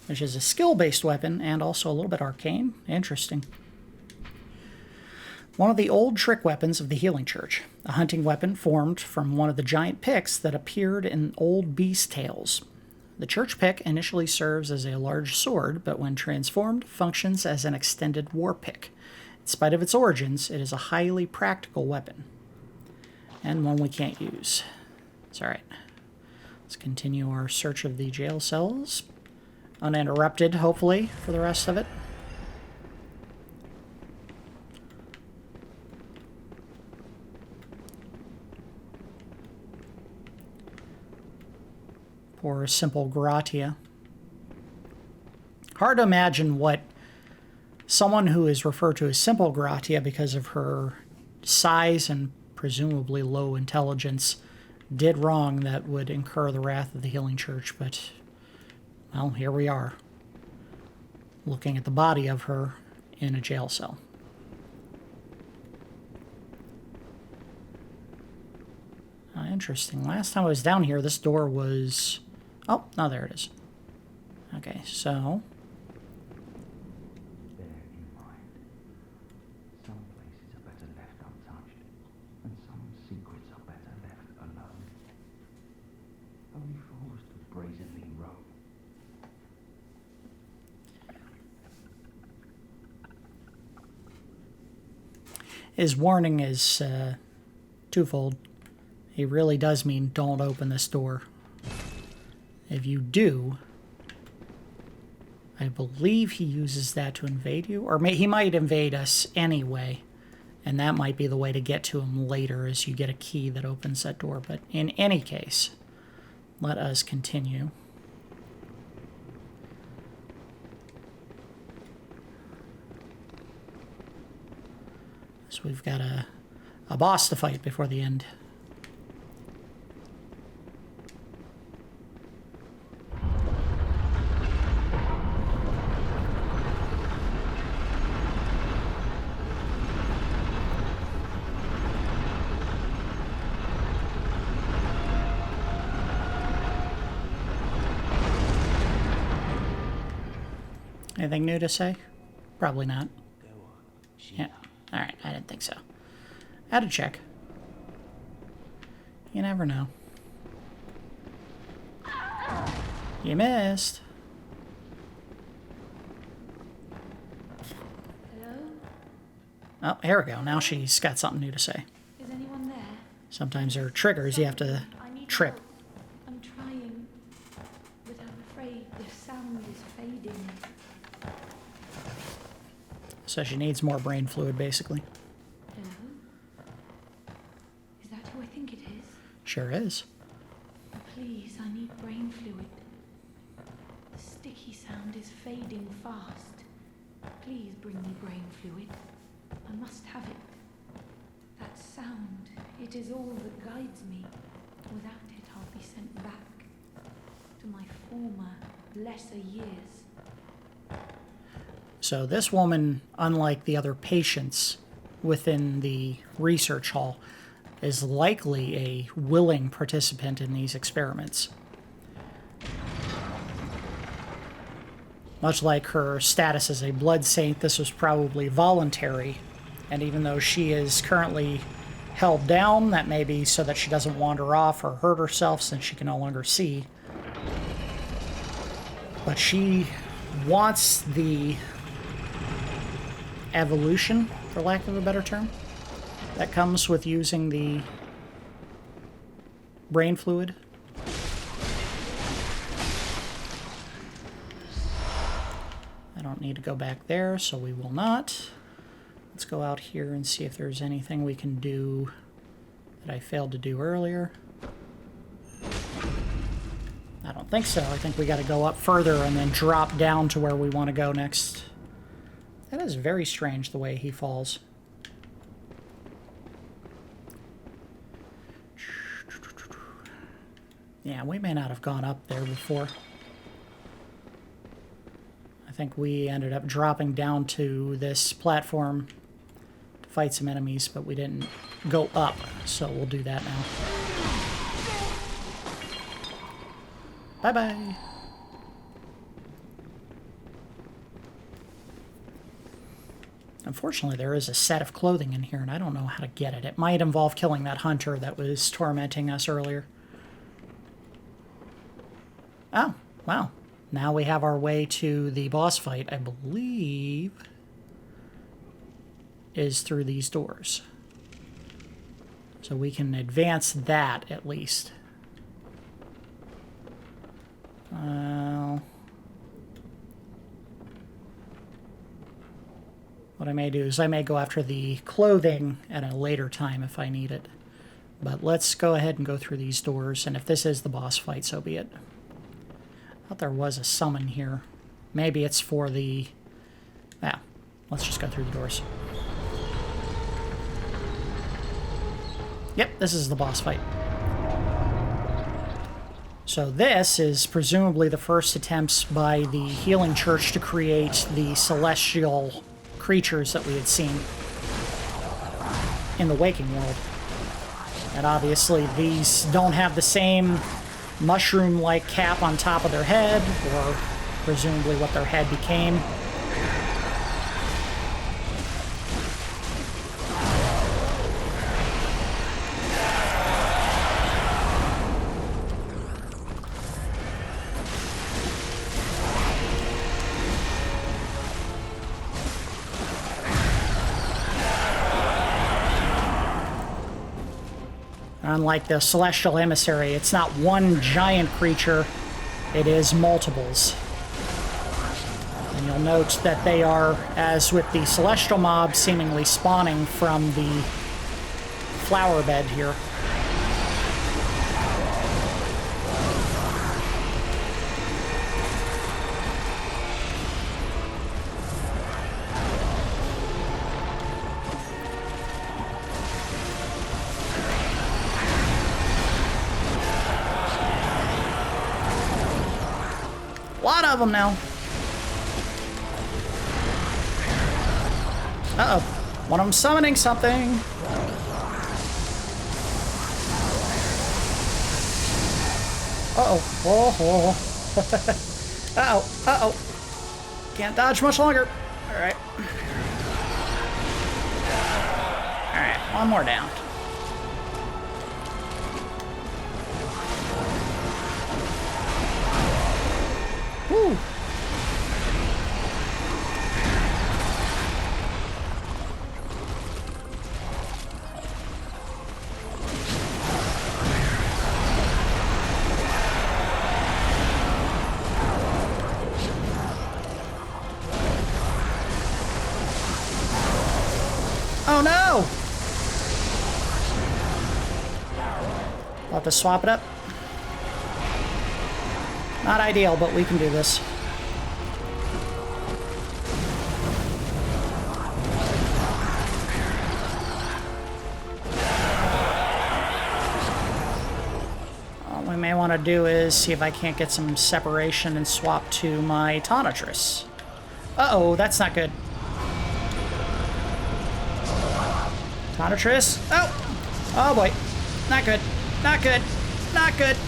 Which is a skill-based weapon and also a little bit arcane. Interesting. One of the old trick weapons of the Healing Church. A hunting weapon formed from one of the giant picks that appeared in old beast tales. The church pick initially serves as a large sword, but when transformed, functions as an extended war pick. In spite of its origins, it is a highly practical weapon. And one we can't use. It's alright. Let's continue our search of the jail cells. Uninterrupted, hopefully, for the rest of it. Poor simple Gratia. Hard to imagine what someone who is referred to as simple Gratia because of her size and presumably low intelligence did wrong that would incur the wrath of the Healing Church, but, well, here we are, looking at the body of her in a jail cell. Interesting. Last time I was down here, this door was... Oh, no, there it is. Okay, so... Bear in mind, some places are better left untouched, and some secrets are better left alone. Only fools to brazenly roam. His warning is twofold. He really does mean don't open this door. If you do, I believe he uses that to invade you. Or he might invade us anyway. And that might be the way to get to him later as you get a key that opens that door. But in any case, let us continue. So we've got a boss to fight before the end. Anything new to say? Probably not. Yeah. Alright, I didn't think so. I had to check. You never know. You missed. Hello? Oh, here we go. Now she's got something new to say. Is anyone there? Sometimes there are triggers you have to I need trip. help. I'm trying, but I'm afraid the sound is fading. So she needs more brain fluid, basically. Hello? Is that who I think it is? Sure is. Please, I need brain fluid. The sticky sound is fading fast. Please bring me brain fluid. I must have it. That sound It is all that guides me. Without it, I'll be sent back to my former, lesser years. So this woman, unlike the other patients within the research hall, is likely a willing participant in these experiments. Much like her status as a blood saint, this was probably voluntary, and even though she is currently held down, that may be so that she doesn't wander off or hurt herself since she can no longer see. But she wants the evolution, for lack of a better term, that comes with using the brain fluid. I don't need to go back there, so we will not. Let's go out here and see if there's anything we can do that I failed to do earlier. I don't think so. I think we got to go up further and then drop down to where we want to go next. That is very strange, the way he falls. Yeah, we may not have gone up there before. I think we ended up dropping down to this platform to fight some enemies, but we didn't go up, so we'll do that now. Bye-bye. Unfortunately, there is a set of clothing in here, and I don't know how to get it. It might involve killing that hunter that was tormenting us earlier. Oh, wow. Now we have our way to the boss fight, I believe, is through these doors. So we can advance that, at least. What I may do is I may go after the clothing at a later time if I need it. But let's go ahead and go through these doors, and if this is the boss fight, so be it. I thought there was a summon here. Maybe it's for the... Yeah, let's just go through the doors. Yep, this is the boss fight. So this is presumably the first attempts by the Healing Church to create the celestial creatures that we had seen in the waking world. And obviously these don't have the same mushroom-like cap on top of their head, or presumably what their head became. Unlike the Celestial Emissary, it's not one giant creature, it is multiples. And you'll note that they are, as with the Celestial Mob, seemingly spawning from the flower bed here. A lot of them now. Uh-oh. One of them summoning something. Uh-oh. Oh, oh. Uh-oh. Uh-oh. Can't dodge much longer. All right. All right. One more down. Woo. Oh no! I'll have to swap it up. Not ideal, but we can do this. may want to do is see if I can't get some separation and swap to my Tonitrus. Uh-oh, that's not good. Tonitrus. Oh! Oh boy. Not good. Not good. Not good.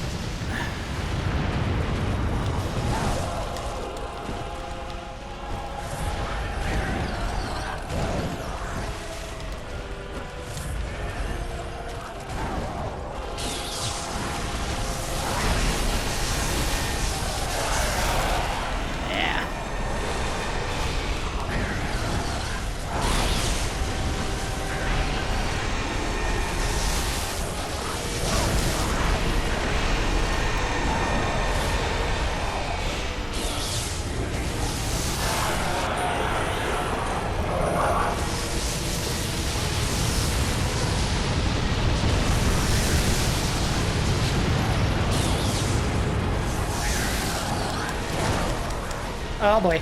Oh boy.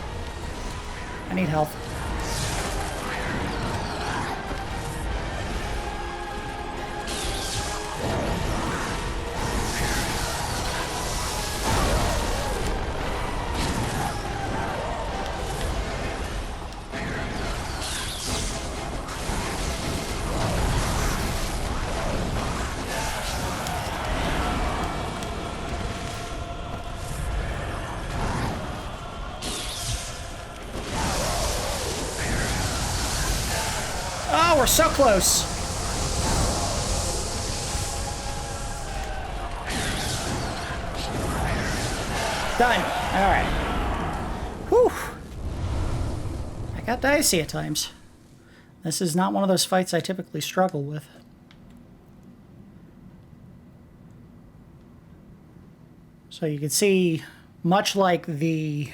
I need health. Oh, we're so close. Done. All right. Whew. I got dicey at times. This is not one of those fights I typically struggle with. So you can see, much like the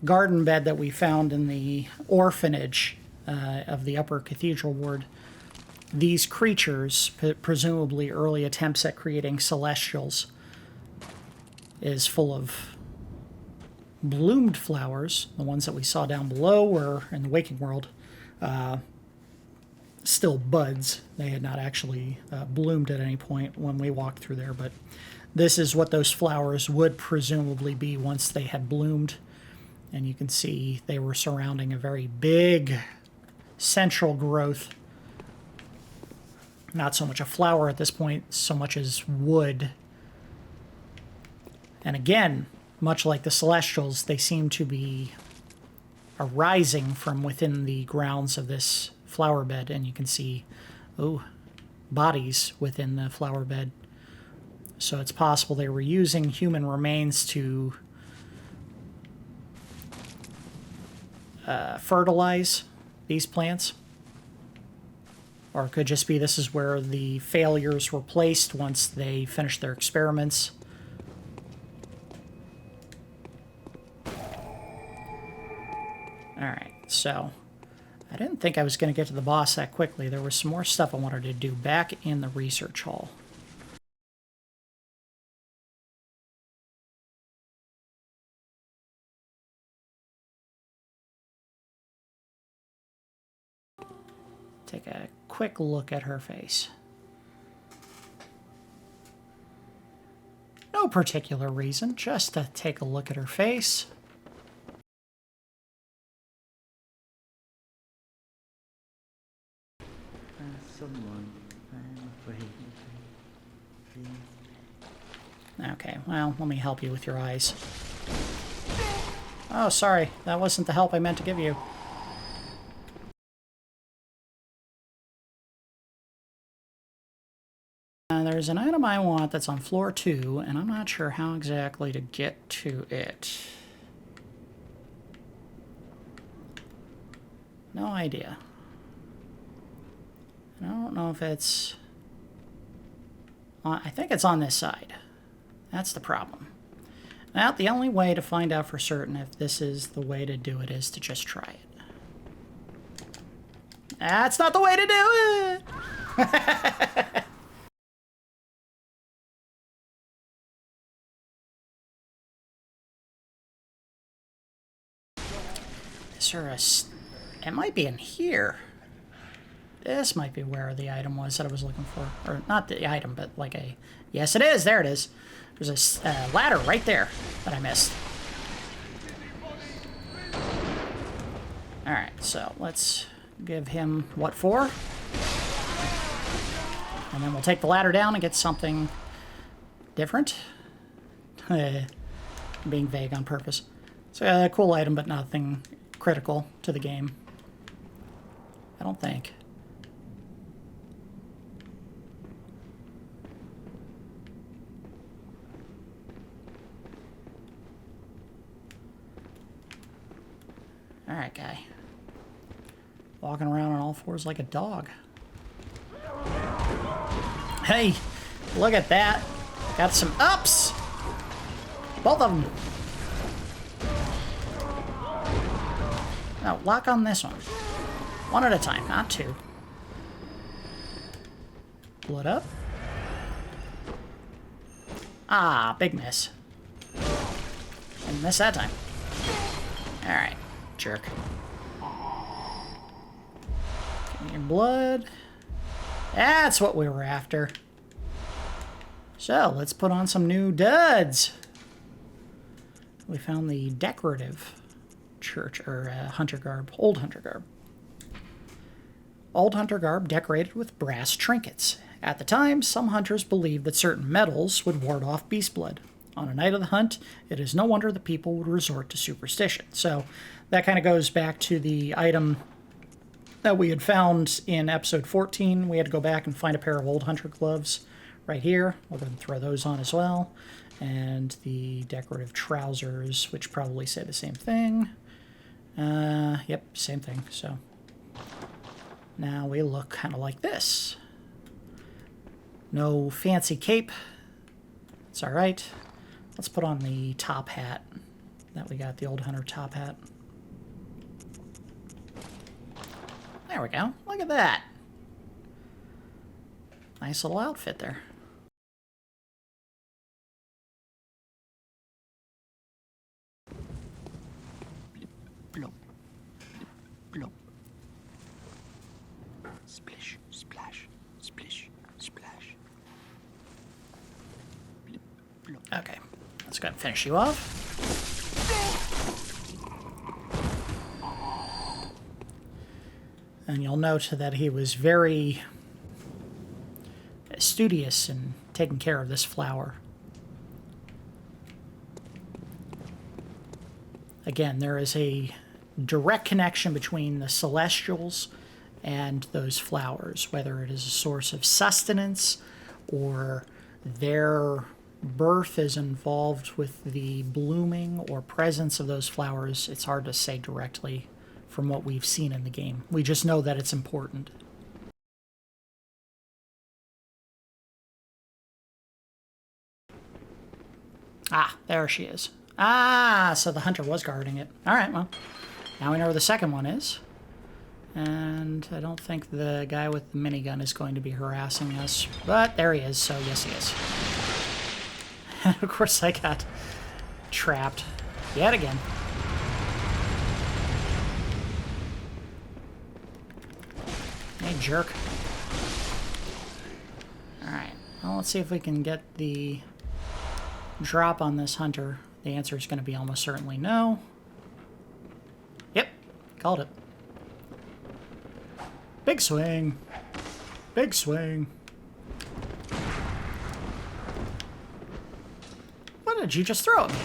garden bed that we found in the orphanage of the Upper Cathedral Ward, these creatures, presumably early attempts at creating celestials, is full of bloomed flowers. The ones that we saw down below were, in the waking world, still buds. They had not actually bloomed at any point when we walked through there, but this is what those flowers would presumably be once they had bloomed. And you can see they were surrounding a very big central growth. Not so much a flower at this point, so much as wood. And again, much like the Celestials, they seem to be arising from within the grounds of this flower bed. And you can see, oh, bodies within the flower bed. So it's possible they were using human remains to fertilize these plants. Or it could just be this is where the failures were placed once they finished their experiments. Alright, so I didn't think I was going to get to the boss that quickly. There was some more stuff I wanted to do back in the research hall. Take a quick look at her face. No particular reason, just to take a look at her face. Someone, I'm afraid. Please. Okay, well, let me help you with your eyes. Oh, sorry, that wasn't the help I meant to give you. There's an item I want that's on floor 2, and I'm not sure how exactly to get to it. No idea. I don't know if it's... I think it's on this side. That's the problem. Now, the only way to find out for certain if this is the way to do it is to just try it. That's not the way to do it! Is there a... It might be in here. This might be where the item was that I was looking for. Or not the item, but like a... Yes, it is. There it is. There's a ladder right there that I missed. Alright, so let's give him what for. And then we'll take the ladder down and get something different. Being vague on purpose. It's a cool item, but nothing critical to the game. I don't think. Alright, guy. Walking around on all fours like a dog. Hey, look at that. Got some ups. Both of them. Now, lock on this one. One at a time, not two. Blood up. Ah, big miss. And miss that time. Alright, jerk. Give me your blood. That's what we were after. So, let's put on some new duds. We found the decorative church, or hunter garb, old hunter garb. Old hunter garb decorated with brass trinkets. At the time, some hunters believed that certain metals would ward off beast blood. On a night of the hunt, it is no wonder that people would resort to superstition. So that kind of goes back to the item that we had found in episode 14. We had to go back and find a pair of old hunter gloves right here. We're going to throw those on as well. And the decorative trousers, which probably say the same thing. Yep, same thing. So now we look kind of like this. No fancy cape. It's all right. Let's put on the top hat that we got, the old hunter top hat. There we go. Look at that. Nice little outfit there. Blop, blop. Splish, splash, splish, splash. Blip, blop. Okay, let's go ahead and finish you off. And you'll note that he was very studious in taking care of this flower. Again, there is a direct connection between the Celestials and those flowers, whether it is a source of sustenance or their birth is involved with the blooming or presence of those flowers. It's hard to say directly from what we've seen in the game. We just know that it's important. Ah, there she is. Ah, so the hunter was guarding it. All right, well, now we know where the second one is. And I don't think the guy with the minigun is going to be harassing us, but there he is, so yes he is. And of course I got trapped yet again. Hey, jerk. Alright, well, let's see if we can get the drop on this hunter. The answer is going to be almost certainly no. Yep, called it. Big swing. Big swing. What did you just throw at me?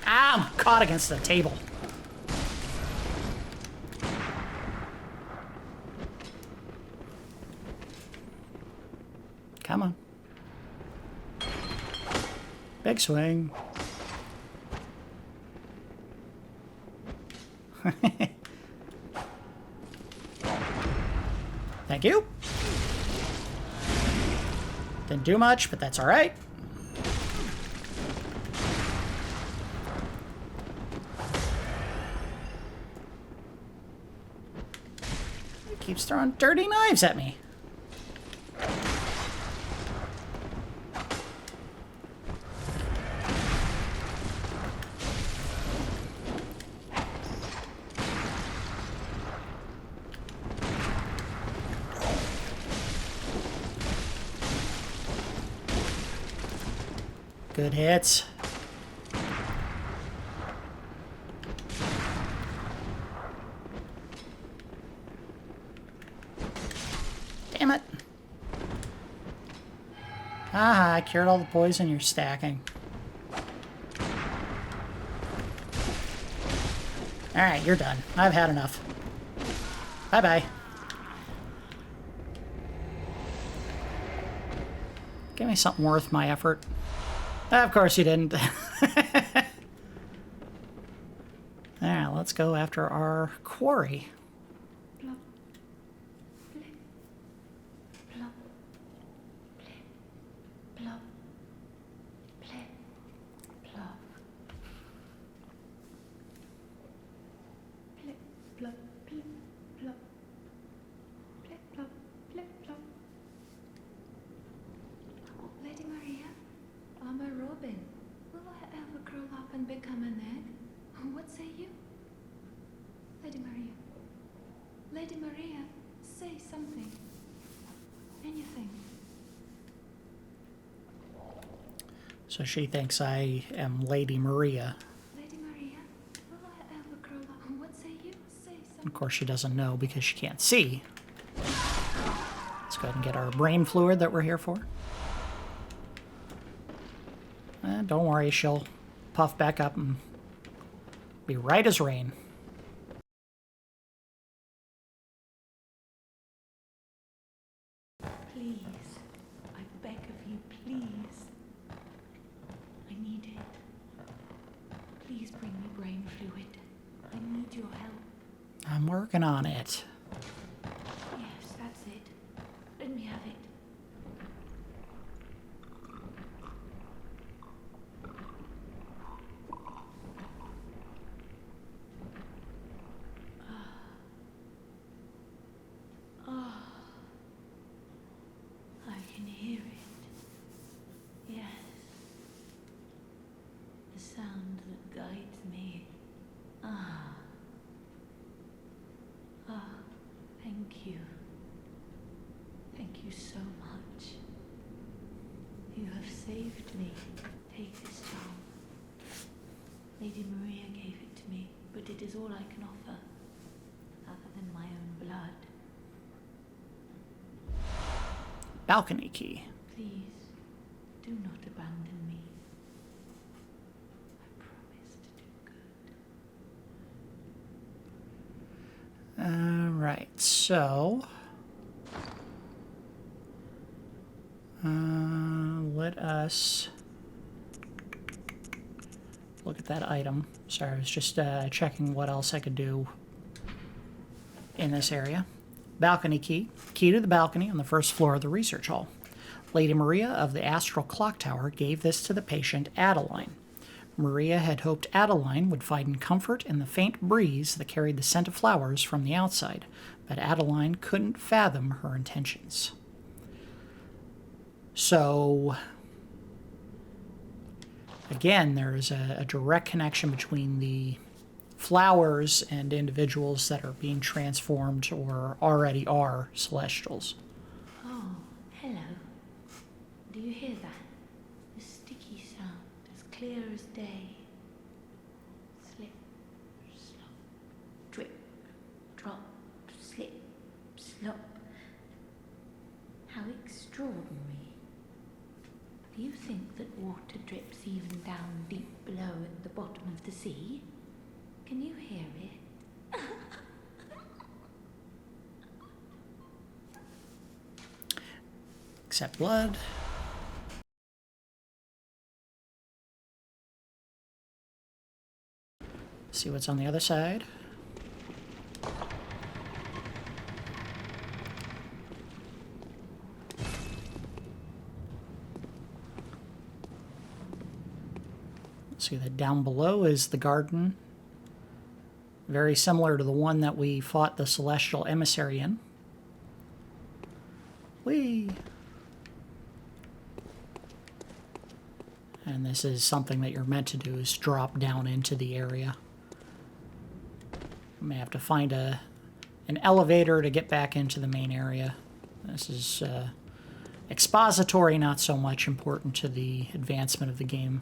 Ah, I'm caught against the table. Come on. Big swing. Thank you. Didn't do much, but that's all right. He keeps throwing dirty knives at me. Good hits. Damn it. Haha, I cured all the poison you're stacking. Alright, you're done. I've had enough. Bye-bye. Give me something worth my effort. Of course you didn't. Alright, let's go after our quarry. Plop. Blip. Plop. Blip. Plop. Blip. Plop. Blip. Plop. Blip. Plop. Blip. Plop. Blip. Plop. Lady Maria, I'm a robin. Will I ever grow up and become an egg? What say you? Lady Maria. Lady Maria, say something. Anything. So she thinks I am Lady Maria. Lady Maria, will I ever grow up? What say you? Say something. Of course she doesn't know because she can't see. Let's go ahead and get our brain fluid that we're here for. Don't worry, she'll puff back up and be right as rain. Please, I beg of you, please. I need it. Please bring me brain fluid. I need your help. I'm working on it. Yes, that's it. Let me have it. I can hear it. Yes. The sound that guides me. Thank you. Thank you so much. You have saved me. Take this charm. Lady Maria gave it to me, but it is all I can offer, other than my own blood. Balcony key. Please, do not abandon me. I promise to do good. Alright, so... let us look at that item. Sorry, I was just checking what else I could do in this area. Balcony key. Key to the balcony on the first floor of the research hall. Lady Maria of the Astral Clock Tower gave this to the patient Adeline. Maria had hoped Adeline would find comfort in the faint breeze that carried the scent of flowers from the outside, but Adeline couldn't fathom her intentions. So, again, there is a direct connection between the flowers and individuals that are being transformed or already are celestials. Oh, hello. Do you hear that? The sticky sound, as clear as day. Slip, slop, drip, drop, slip, slop. How extraordinary. Do you think that water drips even down deep below at the bottom of the sea? Can you hear it? Except blood. See what's on the other side. See that down below is the garden. Very similar to the one that we fought the Celestial Emissary in. Whee! And this is something that you're meant to do, is drop down into the area. You may have to find an elevator to get back into the main area. This is expository, not so much important to the advancement of the game.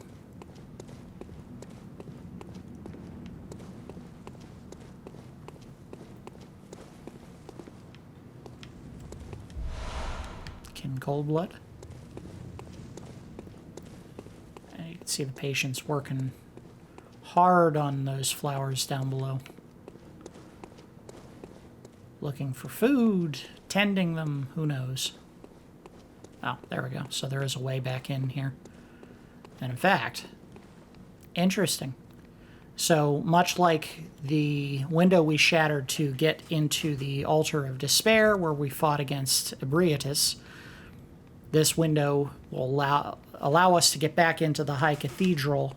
Kin Coldblood. And you can see the patients working hard on those flowers down below. Looking for food, tending them, who knows. Oh, there we go. So there is a way back in here. And in fact, interesting. So much like the window we shattered to get into the Altar of Despair where we fought against Ebrietas, this window will allow us to get back into the High Cathedral,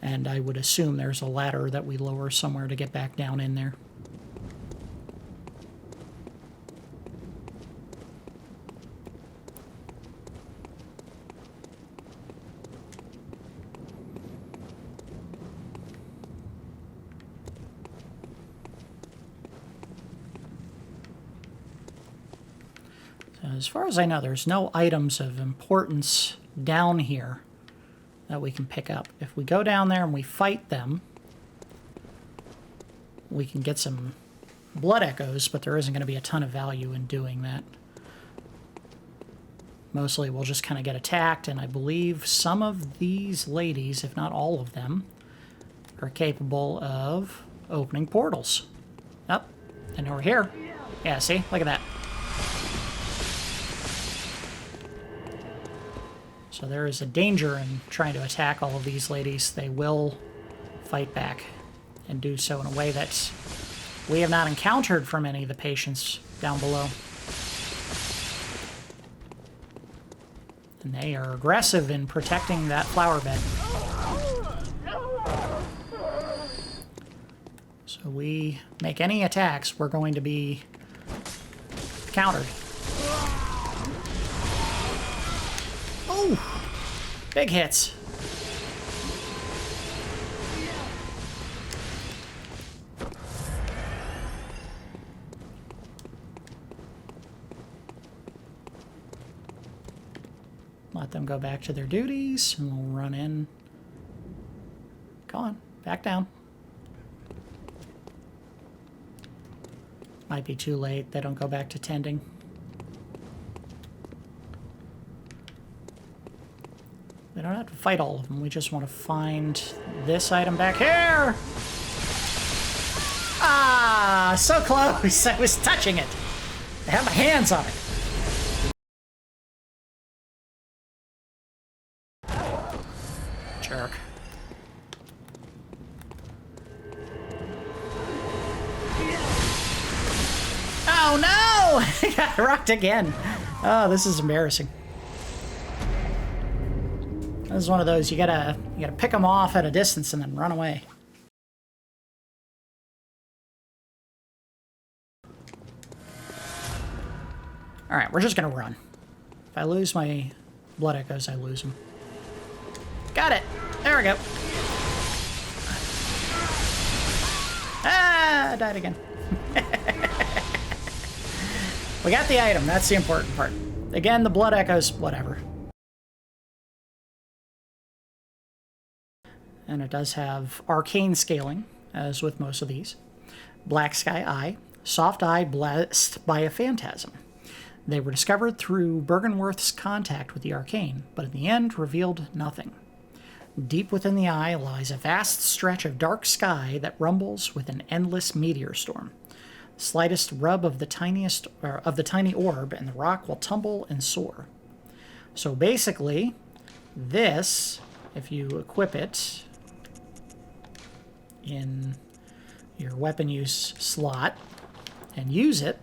and I would assume there's a ladder that we lower somewhere to get back down in there. As far as I know, there's no items of importance down here that we can pick up. If we go down there and we fight them, we can get some blood echoes, but there isn't going to be a ton of value in doing that. Mostly we'll just kind of get attacked, and I believe some of these ladies, if not all of them, are capable of opening portals. Oh, and over here. Yeah, see? Look at that. So there is a danger in trying to attack all of these ladies. They will fight back and do so in a way that we have not encountered from any of the patients down below. And they are aggressive in protecting that flower bed. So we make any attacks, we're going to be countered. Oh! Big hits. Let them go back to their duties, and we'll run in. Come on, back down. Might be too late. They don't go back to tending. We don't have to fight all of them. We just want to find this item back here. Ah, so close. I was touching it. I have my hands on it. Jerk. Oh no! I got rocked again. Oh, this is embarrassing. This is one of those you gotta pick them off at a distance and then run away. All right, we're just gonna run. If I lose my blood echoes, I lose them. Got it. There we go. Ah, I died again. We got the item. That's the important part. Again, the blood echoes, whatever. And it does have arcane scaling, as with most of these. Black Sky Eye, soft eye blessed by a phantasm. They were discovered through Bergenworth's contact with the arcane, but in the end revealed nothing. Deep within the eye lies a vast stretch of dark sky that rumbles with an endless meteor storm. The slightest rub of the tiny orb, and the rock will tumble and soar. So basically, this, if you equip it in your weapon use slot and use it,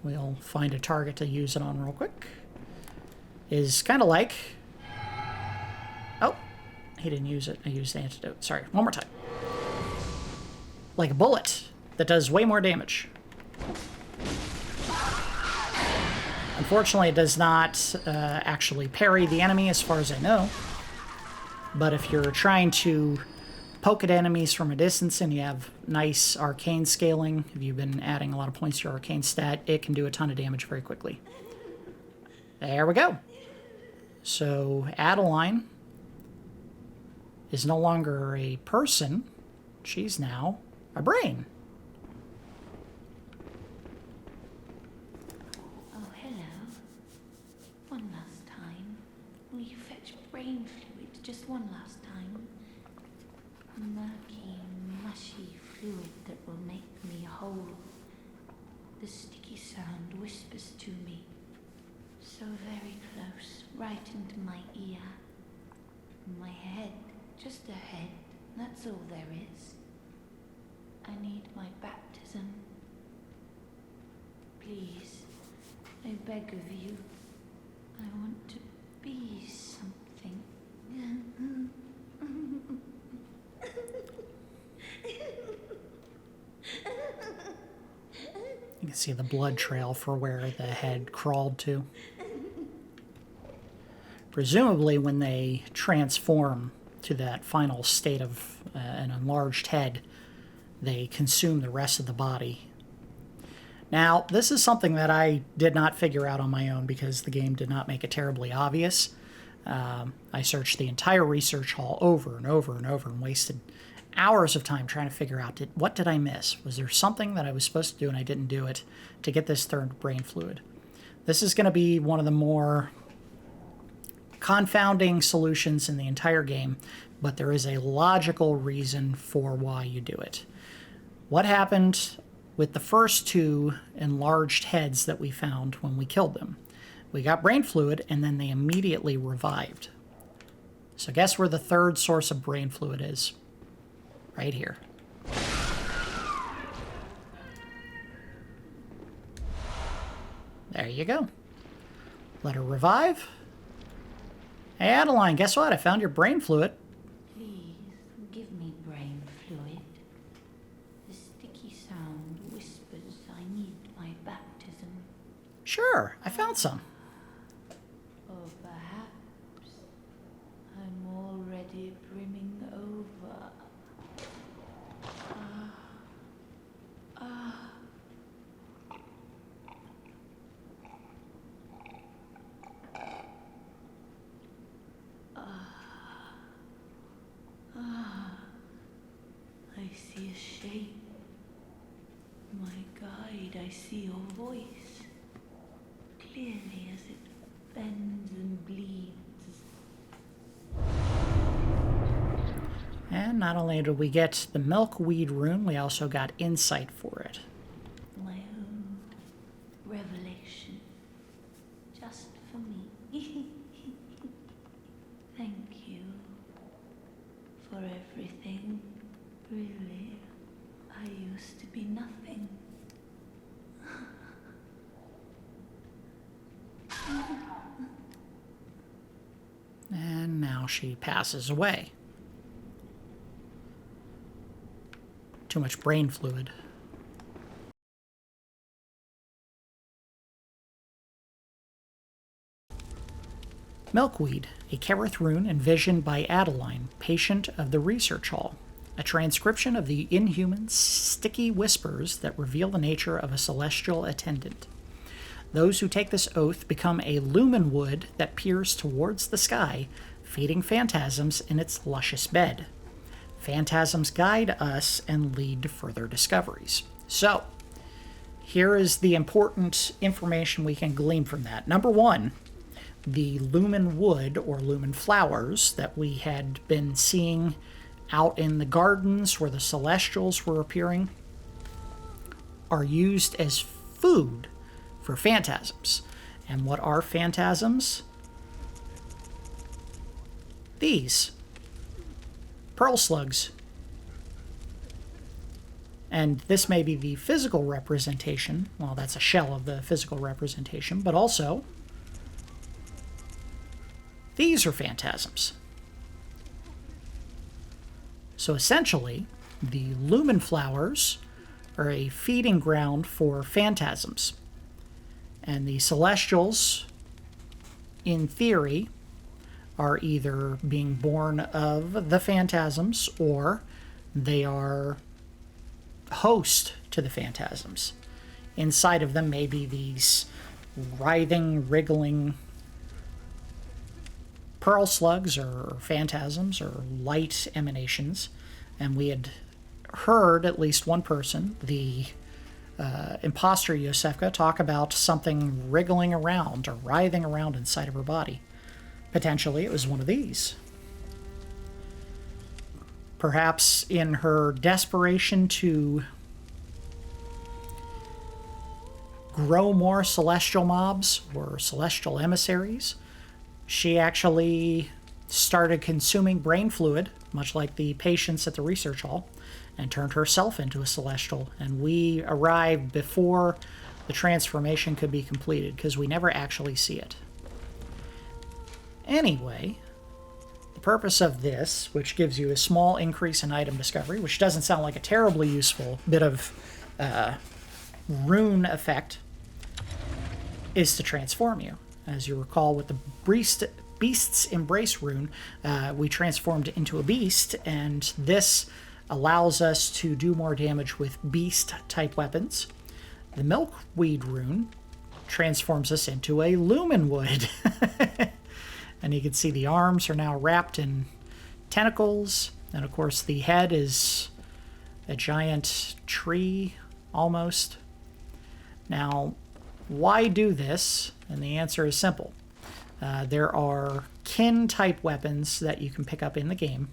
we'll find a target to use it on real quick, is kind of like... Oh, he didn't use it. I used the antidote. Sorry, one more time. Like a bullet that does way more damage. Unfortunately, it does not actually parry the enemy as far as I know. But if you're trying to poke at enemies from a distance and you have nice arcane scaling, if you've been adding a lot of points to your arcane stat, it can do a ton of damage very quickly. There we go. So Adeline is no longer a person. She's now a brain. Oh, hello. One last time. Will you fetch brain fluid just one last time? Murky, mushy fluid that will make me whole. The sticky sound whispers to me. So very close, right into my ear. My head, just a head, that's all there is. I need my baptism. Please, I beg of you. I want to be something. You can see the blood trail for where the head crawled to. Presumably when they transform to that final state of an enlarged head, they consume the rest of the body. Now, this is something that I did not figure out on my own because the game did not make it terribly obvious. I searched the entire research hall over and over and over and wasted hours of time trying to figure out, what did I miss? Was there something that I was supposed to do and I didn't do it to get this third brain fluid? This is going to be one of the more confounding solutions in the entire game, but there is a logical reason for why you do it. What happened with the first two enlarged heads that we found when we killed them? We got brain fluid and then they immediately revived. So guess where the third source of brain fluid is? Right here. There you go. Let her revive. Hey, Adeline, guess what? I found your brain fluid. Please, give me brain fluid. The sticky sound whispers I need my baptism. Sure, I found some. Or perhaps I'm already brimming over. I see a shape. My guide, I see your voice. Clearly as it bends and bleeds. And not only did we get the milkweed rune, we also got insight for it. My own revelation. Just for me. Thank you for everything. Really, I used to be nothing. And now she passes away. Too much brain fluid. Milkweed, a Kerith rune envisioned by Adeline, patient of the research hall. A transcription of the inhuman, sticky whispers that reveal the nature of a celestial attendant. Those who take this oath become a lumen wood that peers towards the sky, feeding phantasms in its luscious bed. Phantasms guide us and lead to further discoveries. So, here is the important information we can glean from that. Number one, the lumen wood or lumen flowers that we had been seeing out in the gardens where the celestials were appearing are used as food for phantasms. And what are phantasms? These. Pearl slugs. And this may be the physical representation. Well, that's a shell of the physical representation, but also these are phantasms. So essentially, the lumen flowers are a feeding ground for phantasms. And the celestials, in theory, are either being born of the phantasms or they are host to the phantasms. Inside of them may be these writhing, wriggling pearl slugs or phantasms or light emanations, and we had heard at least one person, the imposter Yosefka, talk about something wriggling around or writhing around inside of her body. Potentially it was one of these. Perhaps in her desperation to grow more celestial mobs or celestial emissaries, she actually started consuming brain fluid, much like the patients at the research hall, and turned herself into a celestial. And we arrived before the transformation could be completed because we never actually see it. Anyway, the purpose of this, which gives you a small increase in item discovery, which doesn't sound like a terribly useful bit of rune effect, is to transform you. As you recall, with the Beast's Embrace rune, we transformed into a beast, and this allows us to do more damage with beast-type weapons. The Milkweed rune transforms us into a Lumenwood. And you can see the arms are now wrapped in tentacles, and of course the head is a giant tree, almost. Now, why do this? And the answer is simple. There are kin-type weapons that you can pick up in the game.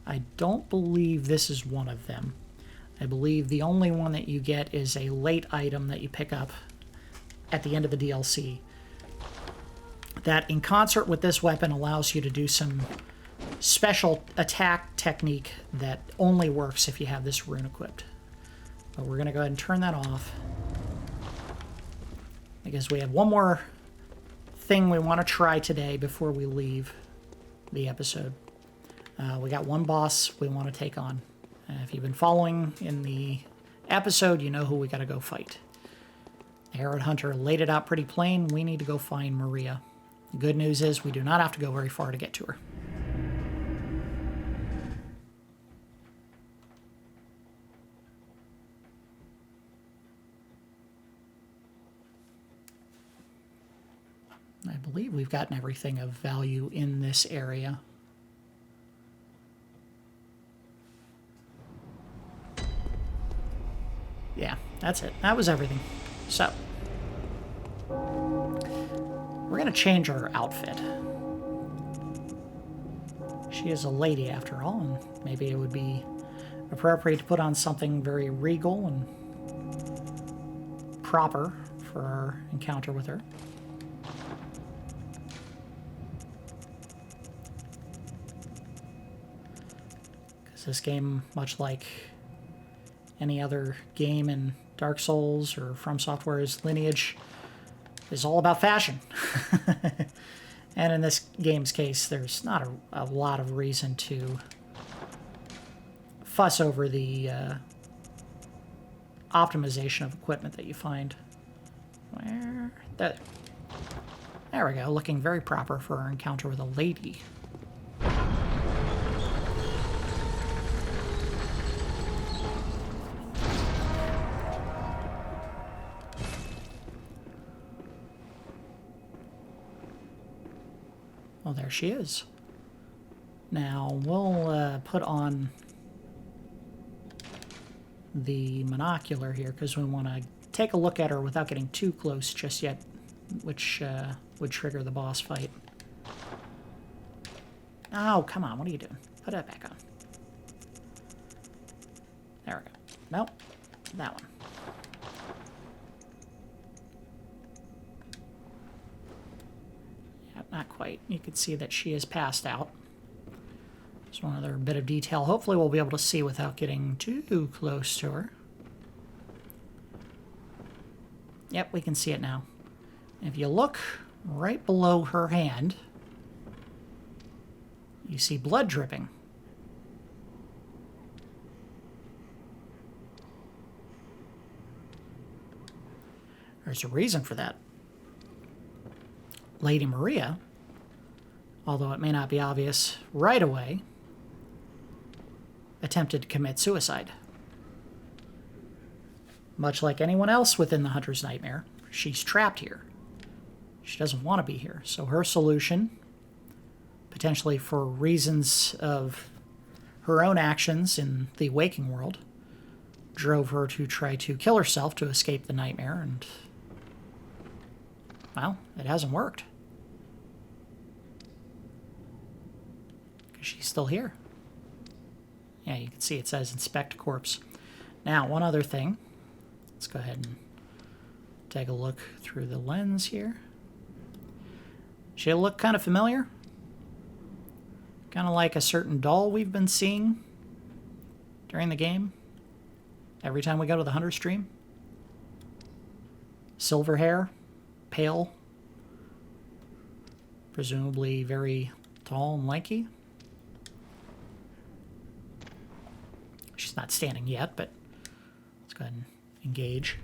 I don't believe this is one of them. I believe the only one that you get is a late item that you pick up at the end of the DLC. That, in concert with this weapon, allows you to do some special attack technique that only works if you have this rune equipped. But we're going to go ahead and turn that off, because we have one more thing we want to try today before we leave the episode. We got one boss we want to take on. If you've been following in the episode, you know who we got to go fight. Herod Hunter laid it out pretty plain. We need to go find Maria. The good news is we do not have to go very far to get to her. I believe we've gotten everything of value in this area. Yeah, that's it. That was everything. So, we're going to change her outfit. She is a lady after all, and maybe it would be appropriate to put on something very regal and proper for our encounter with her. Because this game, much like any other game in Dark Souls or From Software's lineage, is all about fashion. And in this game's case, there's not a lot of reason to fuss over the optimization of equipment that you find. There we go, looking very proper for our encounter with a lady. Well, there she is. Now, we'll put on the monocular here, because we want to take a look at her without getting too close just yet, which would trigger the boss fight. Oh, come on, what are you doing? Put that back on. There we go. Nope, that one. Not quite. You can see that she is passed out. Just one other bit of detail. Hopefully we'll be able to see without getting too close to her. Yep, we can see it now. If you look right below her hand, you see blood dripping. There's a reason for that. Lady Maria, although it may not be obvious right away, attempted to commit suicide. Much like anyone else within the Hunter's Nightmare, she's trapped here. She doesn't want to be here, so her solution potentially for reasons of her own actions in the waking world, drove her to try to kill herself to escape the nightmare, and, well, it hasn't worked. Because she's still here. Yeah, you can see it says inspect corpse. Now, one other thing. Let's go ahead and take a look through the lens here. She'll look kind of familiar. Kind of like a certain doll we've been seeing during the game. Every time we go to the Hunter stream. Silver hair, pale, presumably very tall and lanky. She's not standing yet, but let's go ahead and engage.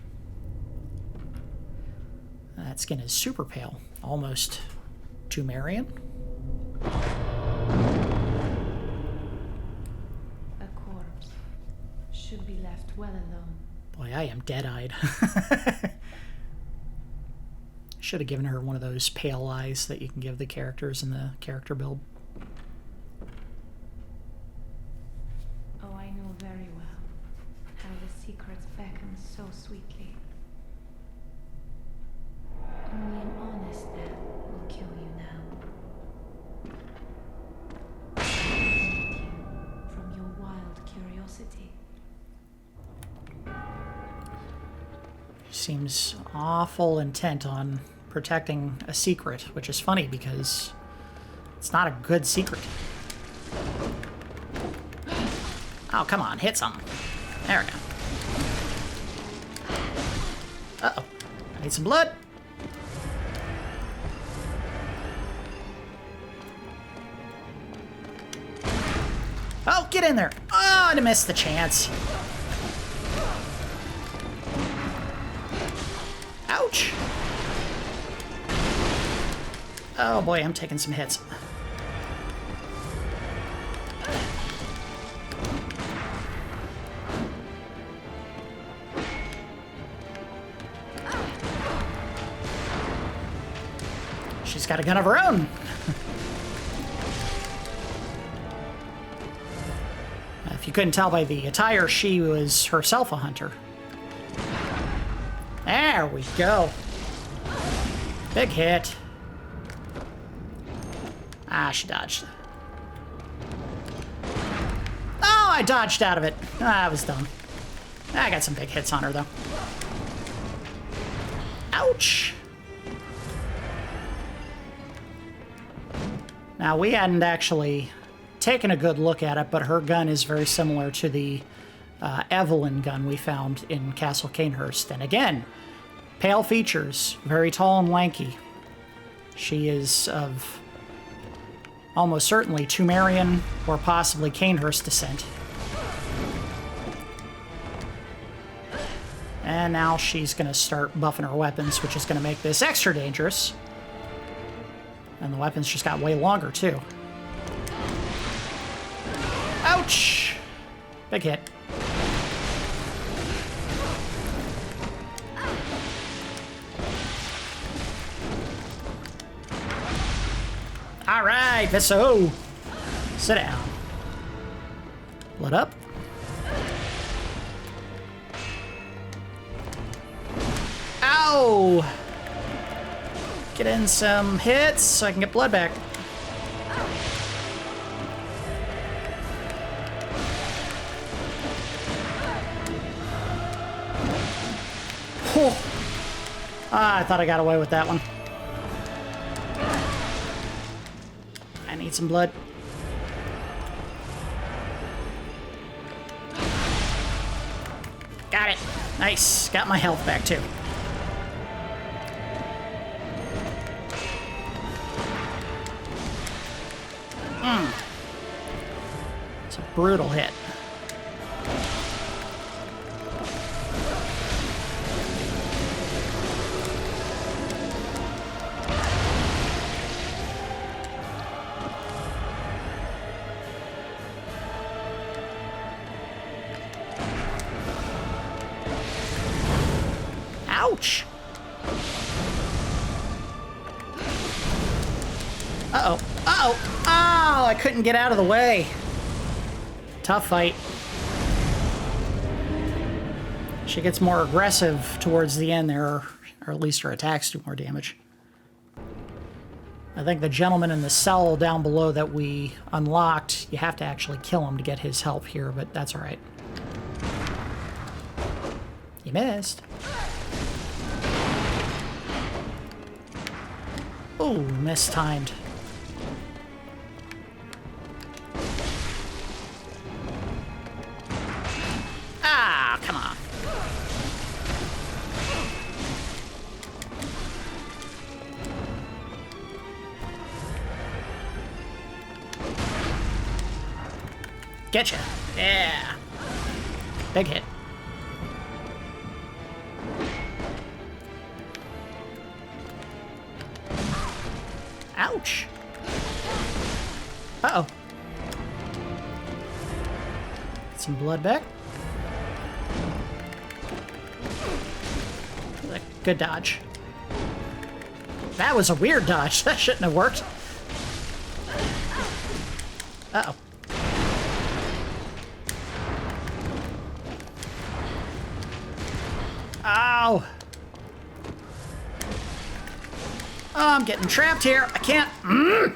That skin is super pale, almost Tumerian. A corpse should be left well alone. Boy, I am dead-eyed. Should have given her one of those pale eyes that you can give the characters in the character build. Oh, I know very well how the secrets beckon so sweetly. Only an honest death will kill you now. Prevent you from your wild curiosity. She seems awful intent on protecting a secret, which is funny because it's not a good secret. Oh, come on, hit something. There we go. Uh-oh. I need some blood. Oh, get in there. Oh, I missed the chance. Ouch. Oh boy, I'm taking some hits. She's got a gun of her own. If you couldn't tell by the attire, she was herself a hunter. There we go. Big hit. Ah, she dodged. Oh, I dodged out of it. Ah, I was dumb. I got some big hits on her, though. Ouch. Now, we hadn't actually taken a good look at it, but her gun is very similar to the Evelyn gun we found in Castle Canehurst. And again, pale features, very tall and lanky. She is of almost certainly Tumerian or possibly Canehurst descent. And now she's going to start buffing her weapons, which is going to make this extra dangerous. And the weapons just got way longer, too. Ouch! Big hit. All right, Visso. Sit down. Blood up. Ow! Get in some hits so I can get blood back. Oh. Ah, I thought I got away with that one. I need some blood. Got it. Nice. Got my health back, too. It's a brutal hit. Ouch! Uh-oh. Uh-oh! Ah! I couldn't get out of the way. Tough fight. She gets more aggressive towards the end there, or at least her attacks do more damage. I think the gentleman in the cell down below that we unlocked, you have to actually kill him to get his help here, but that's all right. You missed. Oh, mistimed. Ah, come on. Getcha. Yeah. Big hit. Ouch. Uh-oh. Some blood back. Good dodge. That was a weird dodge. That shouldn't have worked. Uh-oh. Ow! Oh, I'm getting trapped here. I can't.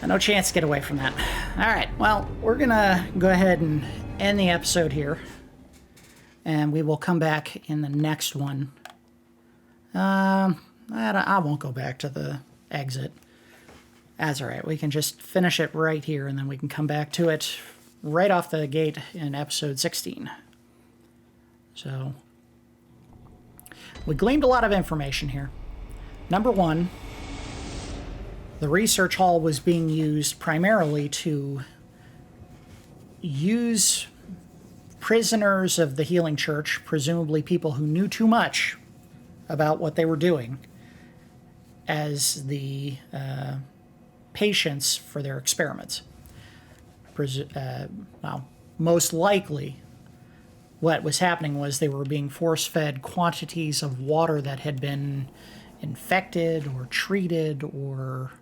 No chance to get away from that. Alright, well, we're gonna go ahead and end the episode here. And we will come back in the next one. I won't go back to the exit. That's alright. We can just finish it right here, and then we can come back to it right off the gate in episode 16. So, we gleaned a lot of information here. Number one, the research hall was being used primarily to use prisoners of the Healing Church, presumably people who knew too much about what they were doing, as the patients for their experiments. Well, most likely what was happening was they were being force-fed quantities of water that had been infected or treated or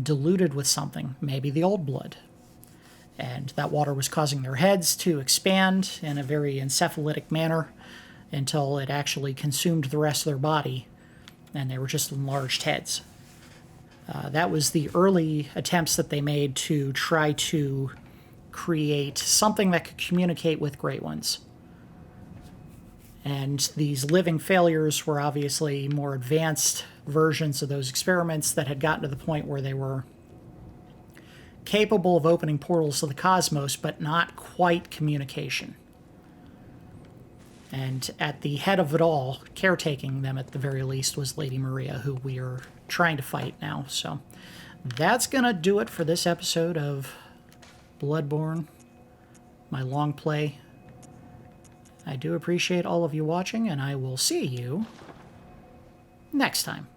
diluted with something, maybe the old blood. And that water was causing their heads to expand in a very encephalitic manner until it actually consumed the rest of their body, and they were just enlarged heads. That was the early attempts that they made to try to create something that could communicate with Great Ones. And these living failures were obviously more advanced versions of those experiments that had gotten to the point where they were capable of opening portals to the cosmos, but not quite communication. And at the head of it all, caretaking them at the very least, was Lady Maria, who we are trying to fight now. So that's going to do it for this episode of Bloodborne, my long play. I do appreciate all of you watching, and I will see you next time.